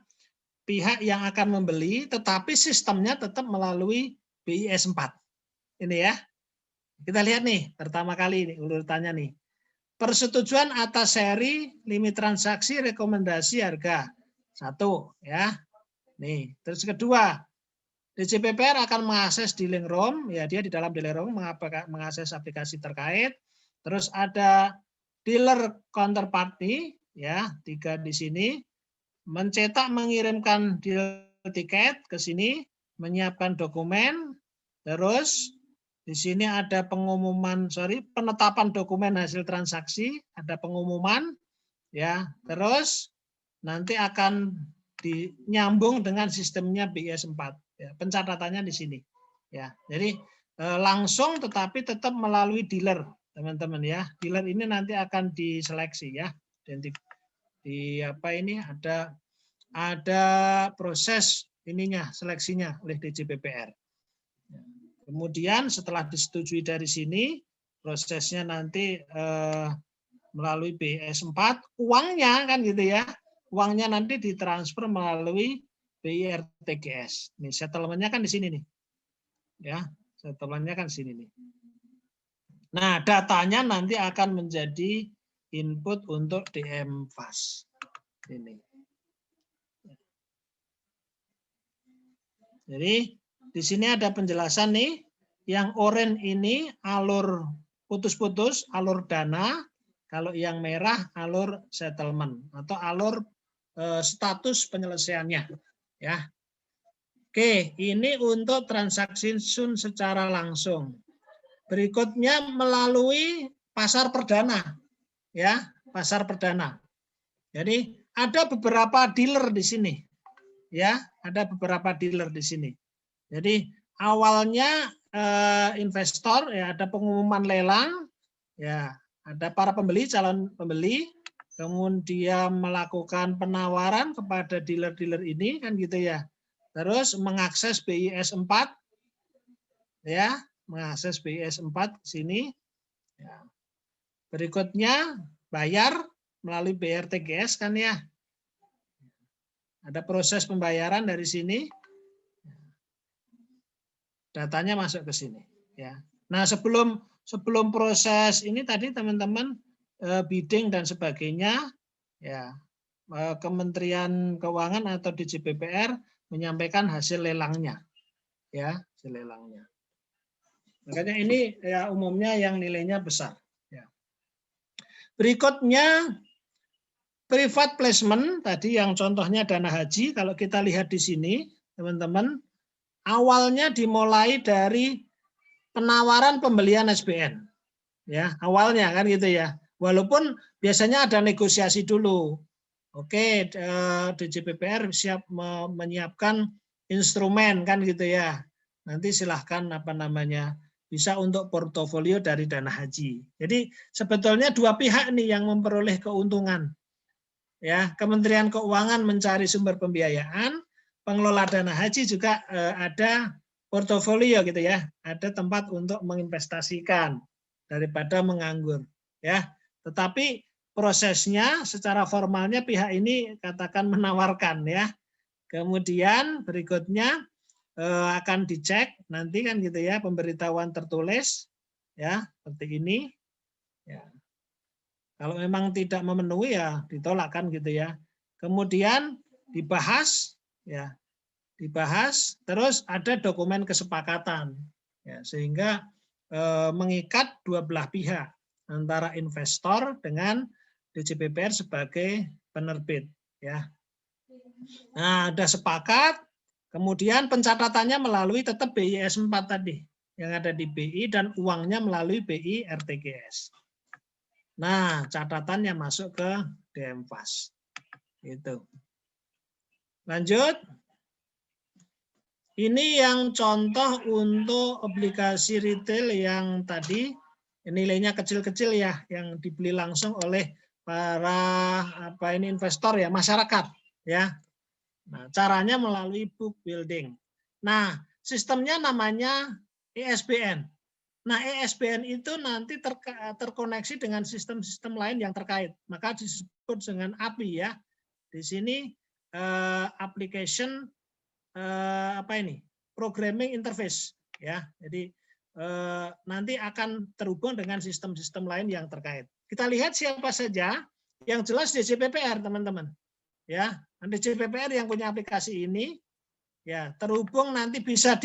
pihak yang akan membeli, tetapi sistemnya tetap melalui BIS 4. Ini ya. Kita lihat nih, pertama kali ini urutannya nih. Persetujuan atas seri, limit transaksi, rekomendasi harga. 1 ya. Nih, terus kedua, DJPPR akan mengakses dealing room, ya dia di dalam dealing room mengakses aplikasi terkait. Terus ada dealer counterparty, ya 3 di sini, mencetak mengirimkan deal tiket ke sini, menyiapkan dokumen, terus di sini ada penetapan dokumen hasil transaksi, ada pengumuman, ya terus nanti akan nyambung dengan sistemnya BIS 4. Ya, pencatatannya di sini. Ya, jadi langsung tetapi tetap melalui dealer, teman-teman ya. Dealer ini nanti akan diseleksi ya. Dan di apa ini ada proses ininya seleksinya oleh DJPPR. Kemudian setelah disetujui dari sini, prosesnya nanti melalui BIS 4, uangnya kan gitu ya. Uangnya nanti ditransfer melalui BIRTGS. Nih settlement-nya kan di sini nih. Ya, settlement-nya kan di sini nih. Nah, datanya nanti akan menjadi input untuk DM-Fast. Ini. Jadi di sini ada penjelasan nih, yang oranye ini alur putus-putus, alur dana, kalau yang merah alur settlement atau alur status penyelesaiannya, ya. Oke, ini untuk transaksi sun secara langsung. Berikutnya melalui pasar perdana, ya, pasar perdana. Jadi ada beberapa dealer di sini, ya, ada beberapa dealer di sini. Jadi awalnya investor, ya, ada pengumuman lelang, ya, ada para pembeli, calon pembeli, kemudian melakukan penawaran kepada dealer-dealer ini, kan gitu ya. Terus mengakses BIS 4, ya, mengakses BIS 4 ke sini. Ya. Berikutnya bayar melalui BRTGS, kan ya. Ada proses pembayaran dari sini. Datanya masuk ke sini, ya. Nah, sebelum proses ini tadi teman-teman bidding dan sebagainya, ya, Kementerian Keuangan atau DJPPR menyampaikan hasil lelangnya, ya, hasil lelangnya. Makanya ini ya umumnya yang nilainya besar. Ya. Berikutnya private placement, tadi yang contohnya dana haji, kalau kita lihat di sini, teman-teman, awalnya dimulai dari penawaran pembelian SBN, ya, awalnya kan gitu ya. Walaupun biasanya ada negosiasi dulu. Oke, DJPPR siap menyiapkan instrumen, kan gitu ya. Nanti silahkan bisa untuk portofolio dari dana haji. Jadi sebetulnya dua pihak nih yang memperoleh keuntungan. Ya, Kementerian Keuangan mencari sumber pembiayaan, pengelola dana haji juga ada portofolio gitu ya, ada tempat untuk menginvestasikan daripada menganggur, ya. Tetapi prosesnya secara formalnya pihak ini katakan menawarkan, ya. Kemudian berikutnya akan dicek nanti, kan gitu ya, pemberitahuan tertulis, ya, seperti ini, ya. Kalau memang tidak memenuhi ya ditolak, kan gitu ya. Kemudian dibahas, ya, dibahas, terus ada dokumen kesepakatan, ya, sehingga mengikat dua belah pihak antara investor dengan DJPPR sebagai penerbit, ya. Nah, ada sepakat, kemudian pencatatannya melalui tetap BIS 4 tadi yang ada di BI dan uangnya melalui BI RTGS. Nah, catatannya masuk ke DM-Fast. Itu. Lanjut. Ini yang contoh untuk obligasi retail yang tadi nilainya kecil-kecil ya, yang dibeli langsung oleh para investor ya, masyarakat ya. Nah, caranya melalui book building. Nah, sistemnya namanya ESBN. Nah, ESBN itu nanti terkoneksi dengan sistem-sistem lain yang terkait. Maka disebut dengan API ya. Di sini application programming interface ya. Jadi nanti akan terhubung dengan sistem-sistem lain yang terkait. Kita lihat siapa saja. Yang jelas DJPPR, teman-teman. Ya, DJPPR yang punya aplikasi ini ya, terhubung nanti bisa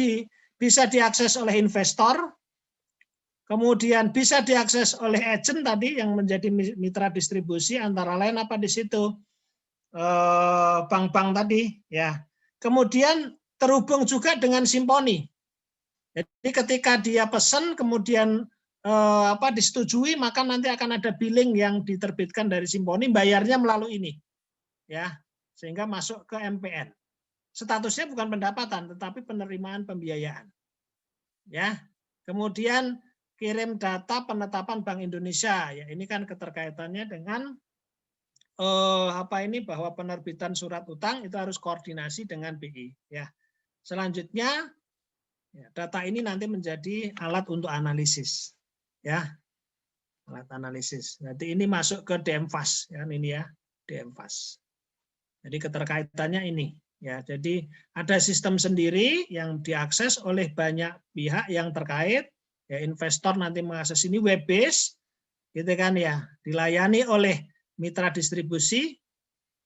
diakses oleh investor. Kemudian bisa diakses oleh agent tadi yang menjadi mitra distribusi, antara lain apa di situ? Bank-bank tadi ya. Kemudian terhubung juga dengan Simponi. Jadi ketika dia pesan kemudian disetujui, maka nanti akan ada billing yang diterbitkan dari Simponi, bayarnya melalui ini. Ya, sehingga masuk ke MPN. Statusnya bukan pendapatan tetapi penerimaan pembiayaan. Ya. Kemudian kirim data penetapan Bank Indonesia. Ya, ini kan keterkaitannya dengan bahwa penerbitan surat utang itu harus koordinasi dengan BI ya. Selanjutnya ya, data ini nanti menjadi alat untuk analisis ya. Alat analisis. Nanti ini masuk ke DM-Fast ya, ini ya, DM-Fast. Jadi keterkaitannya ini ya. Jadi ada sistem sendiri yang diakses oleh banyak pihak yang terkait. Ya, investor nanti mengakses ini web based gitu kan ya, dilayani oleh mitra distribusi,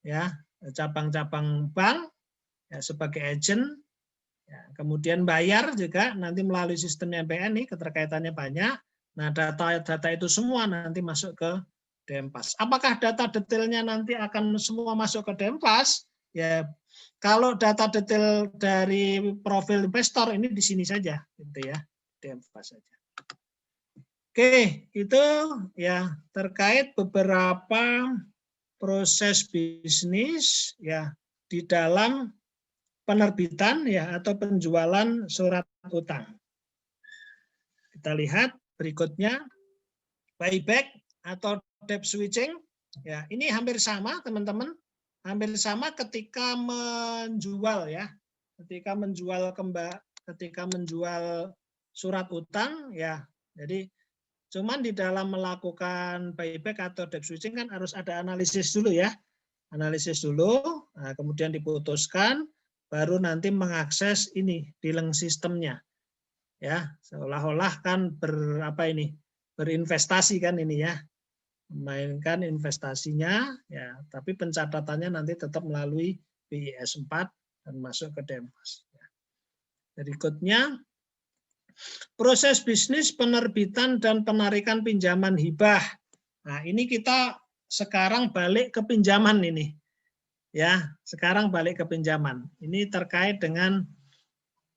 ya, cabang-cabang bank, ya, sebagai agent, ya, kemudian bayar juga nanti melalui sistem MPN nih, keterkaitannya banyak. Nah, data itu semua nanti masuk ke Denpas. Apakah data detailnya nanti akan semua masuk ke Denpas? Ya, kalau data detail dari profil investor ini di sini saja, gitu ya, Denpas saja. Oke, itu ya terkait beberapa proses bisnis ya di dalam penerbitan ya atau penjualan surat utang. Kita lihat berikutnya buyback atau debt switching. Ya, ini hampir sama teman-teman, hampir sama ketika menjual ya, ketika menjual surat utang ya. Jadi cuman di dalam melakukan buyback atau debt switching kan harus ada analisis dulu ya. Analisis dulu, nah, kemudian diputuskan, baru nanti mengakses ini dealing sistemnya. Ya, seolah-olah kan berinvestasi kan ini ya. Memainkan investasinya ya, tapi pencatatannya nanti tetap melalui BIS 4 dan masuk ke Denpas. Berikutnya proses bisnis penerbitan dan penarikan pinjaman hibah. Nah, ini kita sekarang balik ke pinjaman ini. Ya, sekarang balik ke pinjaman. Ini terkait dengan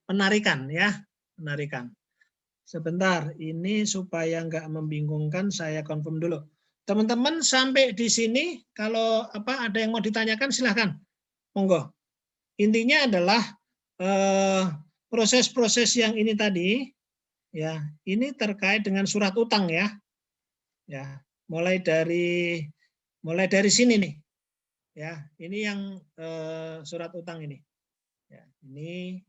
penarikan ya, penarikan. Sebentar, ini supaya nggak membingungkan saya confirm dulu. Teman-teman sampai di sini kalau ada yang mau ditanyakan silahkan. Monggo. Intinya adalah proses-proses yang ini tadi ya, ini terkait dengan surat utang ya. Ya, mulai dari sini nih. Ya, ini yang surat utang ini. Ya, ini.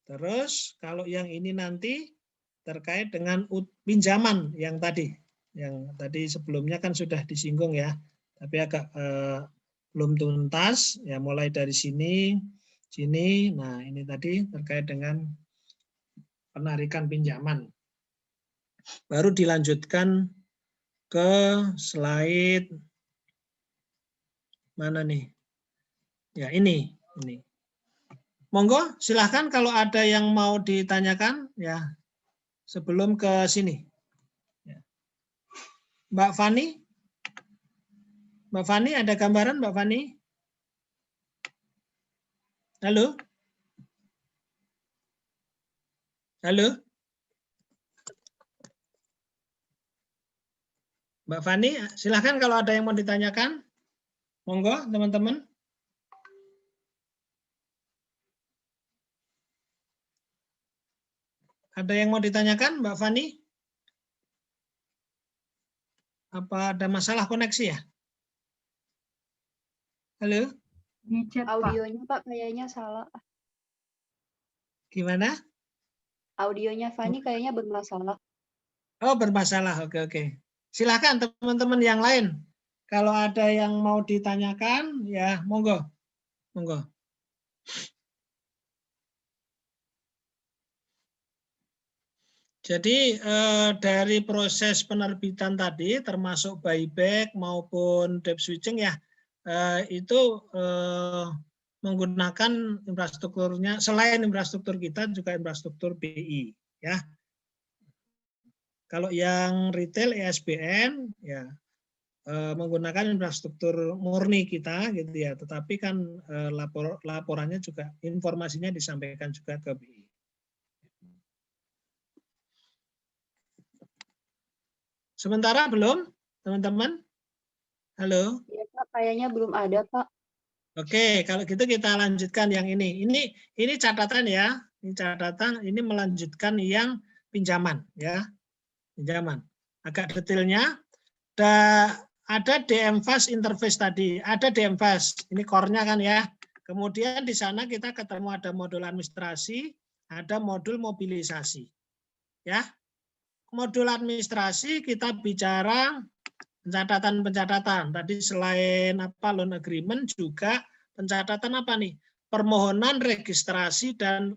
Terus kalau yang ini nanti terkait dengan pinjaman yang tadi sebelumnya kan sudah disinggung ya, tapi agak belum tuntas ya, mulai dari sini. Nah, ini tadi terkait dengan penarikan pinjaman. Baru dilanjutkan ke slide mana nih? Ya, ini. Monggo, silahkan kalau ada yang mau ditanyakan ya sebelum ke sini. Ya. Mbak Fani, ada gambaran Mbak Fani? Halo? Halo? Mbak Fani, silahkan kalau ada yang mau ditanyakan. Monggo, teman-teman. Ada yang mau ditanyakan, Mbak Fani? Apa ada masalah koneksi ya? Halo? Audionya Pak kayaknya salah. Gimana? Audionya Fani kayaknya bermasalah. Oh, bermasalah. Oke. Silakan teman-teman yang lain. Kalau ada yang mau ditanyakan, ya monggo. Jadi dari proses penerbitan tadi, termasuk buyback maupun debt switching ya, itu menggunakan infrastrukturnya, selain infrastruktur kita juga infrastruktur BI ya. Kalau yang retail ISBN ya menggunakan infrastruktur murni kita gitu ya, tetapi kan laporannya juga, informasinya disampaikan juga ke BI. Sementara belum, teman-teman? Halo? Ya Pak, kayaknya belum ada Pak. Oke, kalau gitu kita lanjutkan yang ini. Ini catatan ya. Ini catatan, ini melanjutkan yang pinjaman ya. Pinjaman. Agak detailnya. Ada DMFAS interface tadi. Ada DMFAS. Ini core-nya kan ya. Kemudian di sana kita ketemu ada modul administrasi, ada modul mobilisasi. Ya. Modul administrasi kita bicara pencatatan. Tadi selain loan agreement juga pencatatan apa nih? permohonan registrasi dan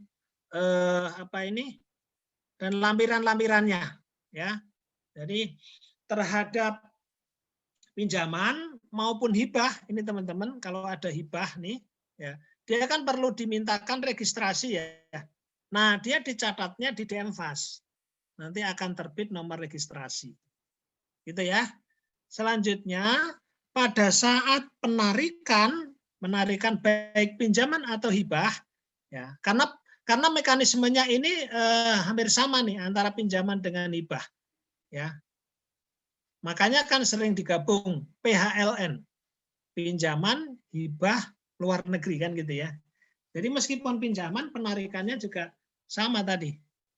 dan lampiran-lampirannya, ya. Jadi terhadap pinjaman maupun hibah, ini teman-teman, kalau ada hibah nih, ya, dia kan perlu dimintakan registrasi ya. Nah, dia dicatatnya di DMFAS. Nanti akan terbit nomor registrasi. Gitu ya. Selanjutnya, pada saat penarikan baik pinjaman atau hibah, ya, karena mekanismenya ini hampir sama nih antara pinjaman dengan hibah, ya. Makanya kan sering digabung PHLN, pinjaman, hibah, luar negeri kan gitu ya. Jadi meskipun pinjaman, penarikannya juga sama tadi,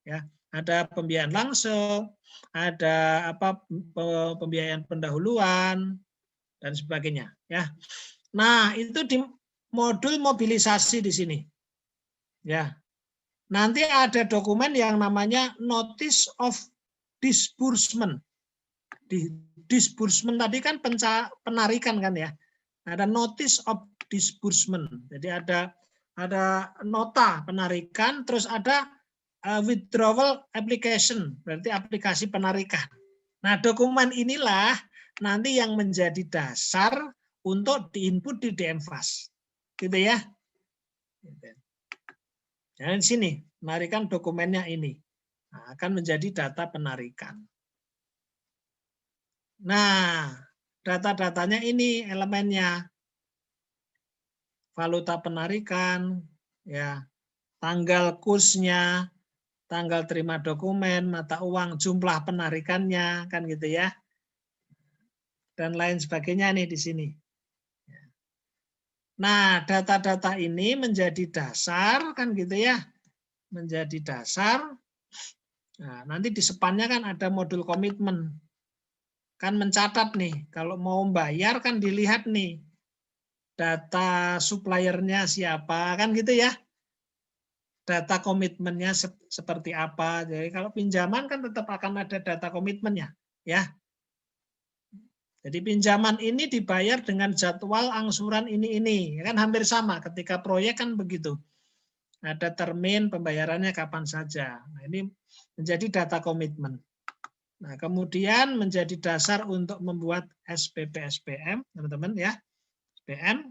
ya. Ada pembiayaan langsung, ada pembiayaan pendahuluan dan sebagainya, ya. Nah, itu di modul mobilisasi di sini. Ya. Nanti ada dokumen yang namanya Notice of Disbursement. Disbursement tadi kan penarikan kan ya. Ada Notice of Disbursement. Jadi ada nota penarikan, terus ada withdrawal application, berarti aplikasi penarikan. Nah, dokumen inilah nanti yang menjadi dasar untuk diinput di DMFAS. Gitu ya. Dan di sini, penarikan dokumennya ini. Nah, akan menjadi data penarikan. Nah, data-datanya ini elemennya. Valuta penarikan, ya, tanggal kursnya, tanggal terima dokumen, mata uang, jumlah penarikannya, kan gitu ya. Dan lain sebagainya nih di sini. Nah, data-data ini menjadi dasar, kan gitu ya. Menjadi dasar. Nah, nanti di depannya kan ada modul komitmen. Kan mencatat nih, kalau mau bayar kan dilihat nih. Data suppliernya siapa, kan gitu ya. Data komitmennya seperti apa. Jadi kalau pinjaman kan tetap akan ada data komitmennya, ya. Jadi pinjaman ini dibayar dengan jadwal angsuran ini, kan hampir sama. Ketika proyek kan begitu. Ada termin pembayarannya kapan saja. Nah, ini menjadi data komitmen. Nah, kemudian menjadi dasar untuk membuat SPP-SPM, teman-teman ya. SPM.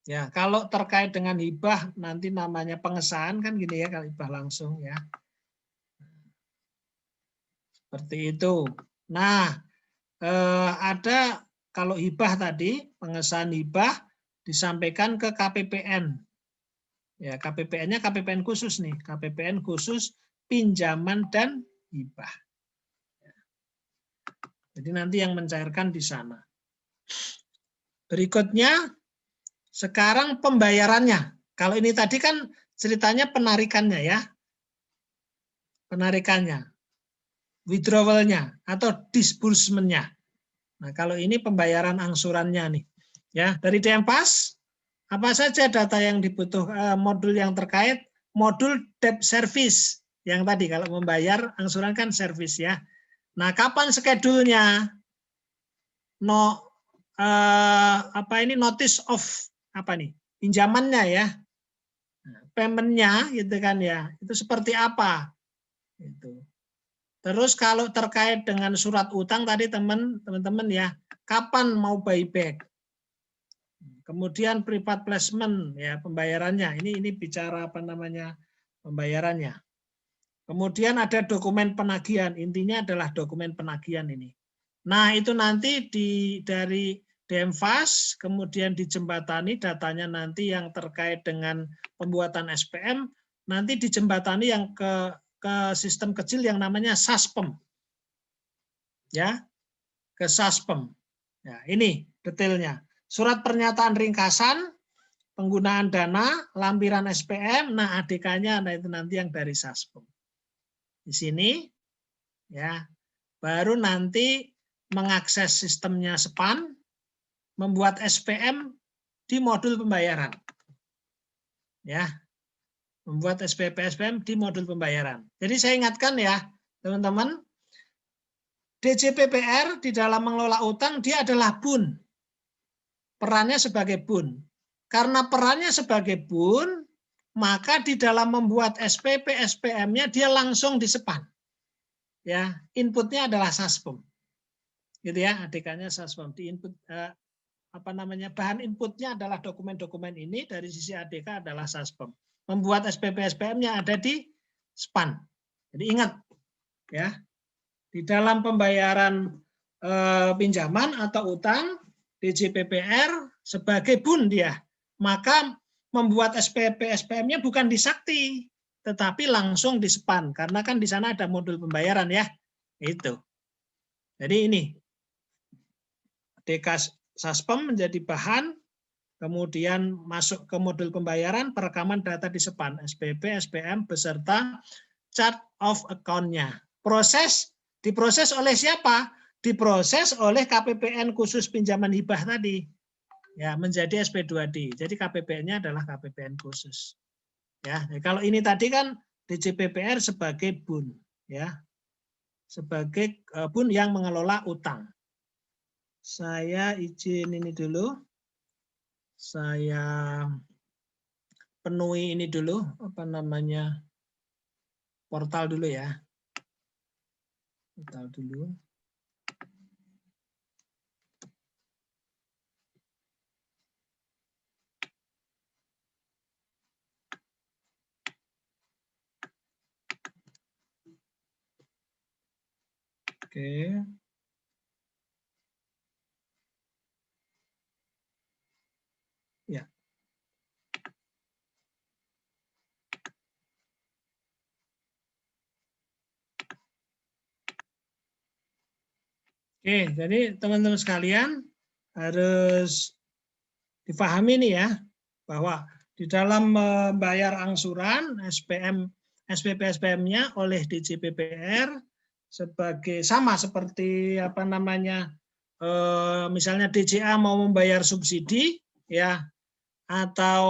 Ya, kalau terkait dengan hibah nanti namanya pengesahan kan gini ya, kalau hibah langsung ya. Seperti itu. Nah, ada kalau hibah tadi, pengesahan hibah disampaikan ke KPPN. Ya, KPPN-nya KPPN khusus nih, KPPN khusus pinjaman dan hibah. Jadi nanti yang mencairkan di sana. Berikutnya, sekarang pembayarannya. Kalau ini tadi kan ceritanya penarikannya ya. Penarikannya. Withdrawal-nya atau disbursement-nya. Nah, kalau ini pembayaran angsurannya nih. Ya, dari DMFAS apa saja data yang dibutuhkan, modul yang terkait, modul debt service yang tadi kalau membayar angsuran kan service ya. Nah, kapan schedule-nya? Notice of pinjamannya ya. Payment-nya gitu kan ya. Itu seperti apa? Itu. Terus kalau terkait dengan surat utang tadi teman-teman ya, kapan mau buyback? Kemudian private placement ya pembayarannya. Ini bicara pembayarannya. Kemudian ada dokumen penagihan. Intinya adalah dokumen penagihan ini. Nah, itu nanti dari DMFAS kemudian dijembatani datanya nanti yang terkait dengan pembuatan SPM nanti dijembatani yang ke sistem kecil yang namanya SASPEM. Ya. Ke SASPEM. Ya, ini detailnya. Surat pernyataan ringkasan, penggunaan dana, lampiran SPM, nah ADK-nya nah itu nanti yang dari SASPEM. Di sini ya, baru nanti mengakses sistemnya SPAN, membuat SPM di modul pembayaran. Ya. Membuat SPP-SPM di modul pembayaran. Jadi saya ingatkan ya, teman-teman, DJPPR di dalam mengelola utang dia adalah BUN. Perannya sebagai BUN. karena perannya sebagai bun, maka di dalam membuat SPP SPM-nya dia langsung disepan. Ya, inputnya adalah Saspem. Gitu ya, ADK-nya Saspem. Di input bahan inputnya adalah dokumen-dokumen ini, dari sisi ADK adalah Saspem. Membuat SPP SPM-nya ada di SPAN. Jadi ingat ya, di dalam pembayaran pinjaman atau utang DJPPR sebagai bun dia, maka membuat SPP SPM-nya bukan di Sakti, tetapi langsung di SPAN, karena kan di sana ada modul pembayaran ya. Itu. Jadi ini DK Saspem menjadi bahan, kemudian masuk ke modul pembayaran, perekaman data di SPAN, SPP, SPM beserta chart of account-nya. Diproses oleh siapa? Diproses oleh KPPN khusus pinjaman hibah tadi. Ya, menjadi SP2D. Jadi KPPN-nya adalah KPPN khusus. Ya, kalau ini tadi kan DJPPR sebagai bun, ya. Sebagai bun yang mengelola utang. Saya izin ini dulu. Saya penuhi ini dulu, portal dulu ya. Portal dulu. Oke. Ya. Oke, jadi teman-teman sekalian harus dipahami nih ya, bahwa di dalam membayar angsuran SPM, SPP SPM-nya oleh DJPPR sebagai sama seperti misalnya DJA mau membayar subsidi ya, atau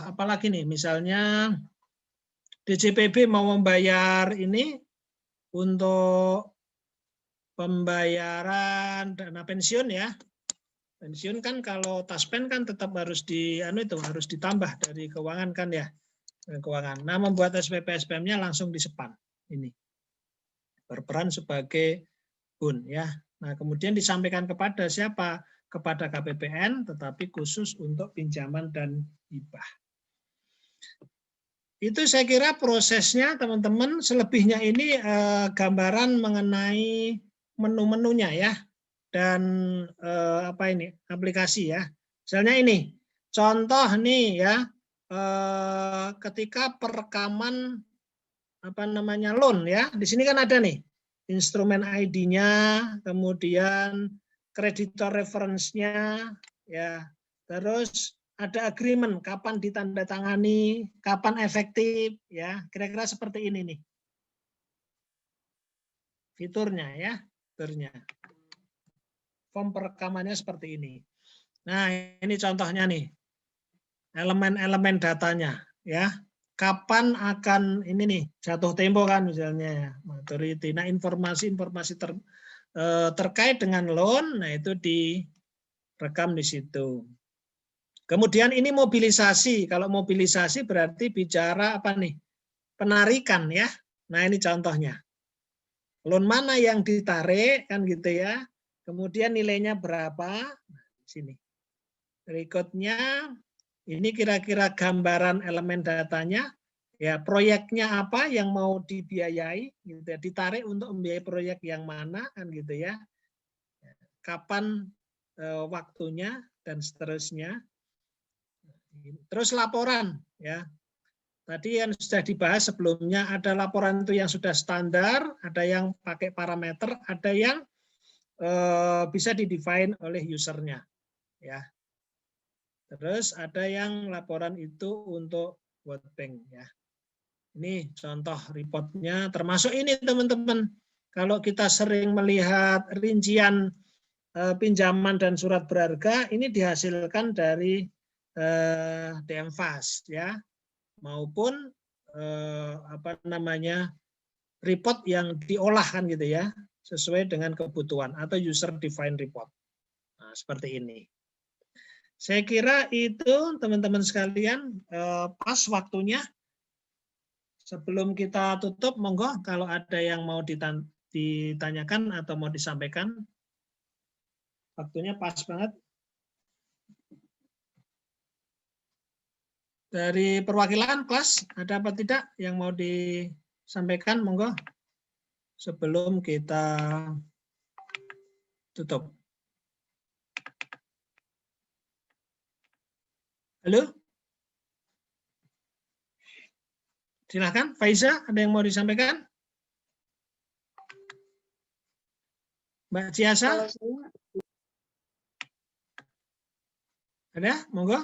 apalagi nih, misalnya DJPB mau membayar ini untuk pembayaran dana pensiun ya. Pensiun kan kalau taspen kan tetap harus harus ditambah dari keuangan kan ya. Keuangan. Nah, membuat SPP SPM-nya langsung disepan ini. Berperan sebagai bun ya. Nah, kemudian disampaikan kepada siapa? Kepada KPPN, tetapi khusus untuk pinjaman dan hibah. Itu saya kira prosesnya teman-teman. Selebihnya ini gambaran mengenai menu-menunya ya, dan aplikasi ya. Misalnya ini contoh nih ya, ketika perekaman loan ya, di sini kan ada nih instrumen ID-nya, kemudian kreditor reference-nya ya, terus ada agreement, kapan ditandatangani, kapan efektif, ya kira-kira seperti ini nih. Fiturnya ya, fiturnya. Form perekamannya seperti ini. Nah, ini contohnya nih, elemen-elemen datanya, ya. Kapan akan ini nih jatuh tempo kan misalnya, ya, maturity. Nah, informasi-informasi terkait dengan loan, nah itu direkam di situ. Kemudian ini mobilisasi. Kalau mobilisasi berarti bicara apa nih? Penarikan ya. Nah ini contohnya. Loan mana yang ditarik kan gitu ya. Kemudian nilainya berapa? Nah, sini. Berikutnya ini kira-kira gambaran elemen datanya. Ya proyeknya apa yang mau dibiayai? Gitu ya. Ditarik untuk membiayai proyek yang mana kan gitu ya. Kapan waktunya dan seterusnya. Terus laporan ya. Tadi yang sudah dibahas sebelumnya, ada laporan itu yang sudah standar, ada yang pakai parameter, ada yang bisa didefine oleh usernya ya. Terus ada yang laporan itu untuk World Bank ya. Ini contoh reportnya, termasuk ini teman-teman. Kalau kita sering melihat rincian pinjaman dan surat berharga, ini dihasilkan dari DMFAS ya, maupun report yang diolah kan gitu ya, sesuai dengan kebutuhan atau user defined report. Nah, seperti ini. Saya kira itu teman-teman sekalian pas waktunya. Sebelum kita tutup, monggo kalau ada yang mau ditanyakan atau mau disampaikan. Waktunya pas banget. Dari perwakilan kelas, ada apa tidak yang mau disampaikan, monggo. Sebelum kita tutup. Halo? Silakan, Faiza, ada yang mau disampaikan? Mbak Ciasa? Kalau saya Ada? Monggo.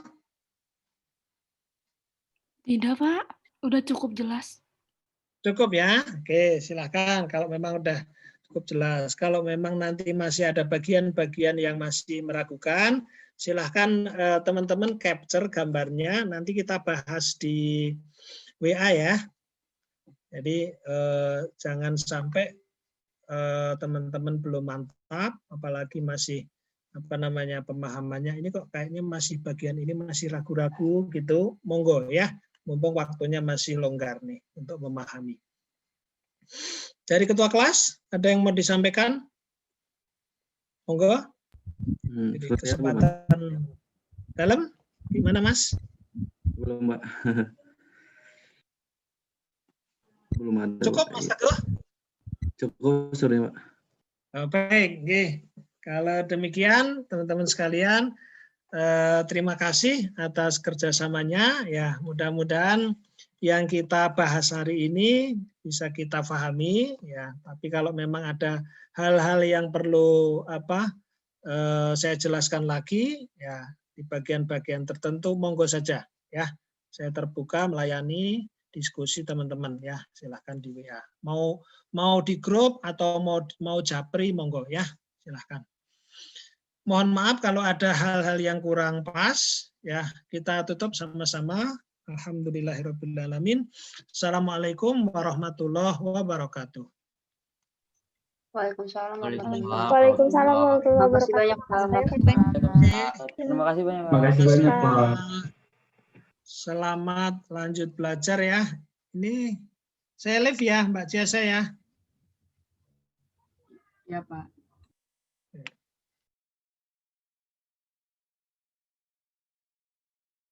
Tidak, Pak. Udah cukup jelas. Cukup ya? Oke, silakan. Kalau memang udah cukup jelas. Kalau memang nanti masih ada bagian-bagian yang masih meragukan, silahkan teman-teman capture gambarnya. Nanti kita bahas di WA ya. Jadi jangan sampai teman-teman belum mantap, apalagi masih pemahamannya ini kok kayaknya masih bagian ini masih ragu-ragu gitu. Monggo ya, mumpung waktunya masih longgar nih untuk memahami. Dari ketua kelas ada yang mau disampaikan? Monggo. Jadi kesempatan dalam gimana Mas? Belum, Mbak. Belum ada. Cukup Mas Teguh? Cukup, sorry, Mbak. Baik, kalau demikian teman-teman sekalian, terima kasih atas kerjasamanya. Ya, mudah-mudahan yang kita bahas hari ini bisa kita pahami. Ya, tapi kalau memang ada hal-hal yang perlu saya jelaskan lagi, ya di bagian-bagian tertentu monggo saja. Ya, saya terbuka melayani diskusi teman-teman ya, silahkan di WA. Mau di grup atau mau japri monggo ya, silahkan. Mohon maaf kalau ada hal-hal yang kurang pas ya, kita tutup sama-sama. Alhamdulillahirabbil alamin. Assalamualaikum warahmatullahi wabarakatuh. Waalaikumsalam warahmatullahi wabarakatuh. Waalaikumsalam warahmatullahi Terima kasih banyak, wabarakatuh. Pak. Terima kasih banyak, Pak. Terima kasih banyak, Pak. Selamat lanjut belajar ya. Ini saya live ya, Mbak Ciasa ya. Ya, Pak.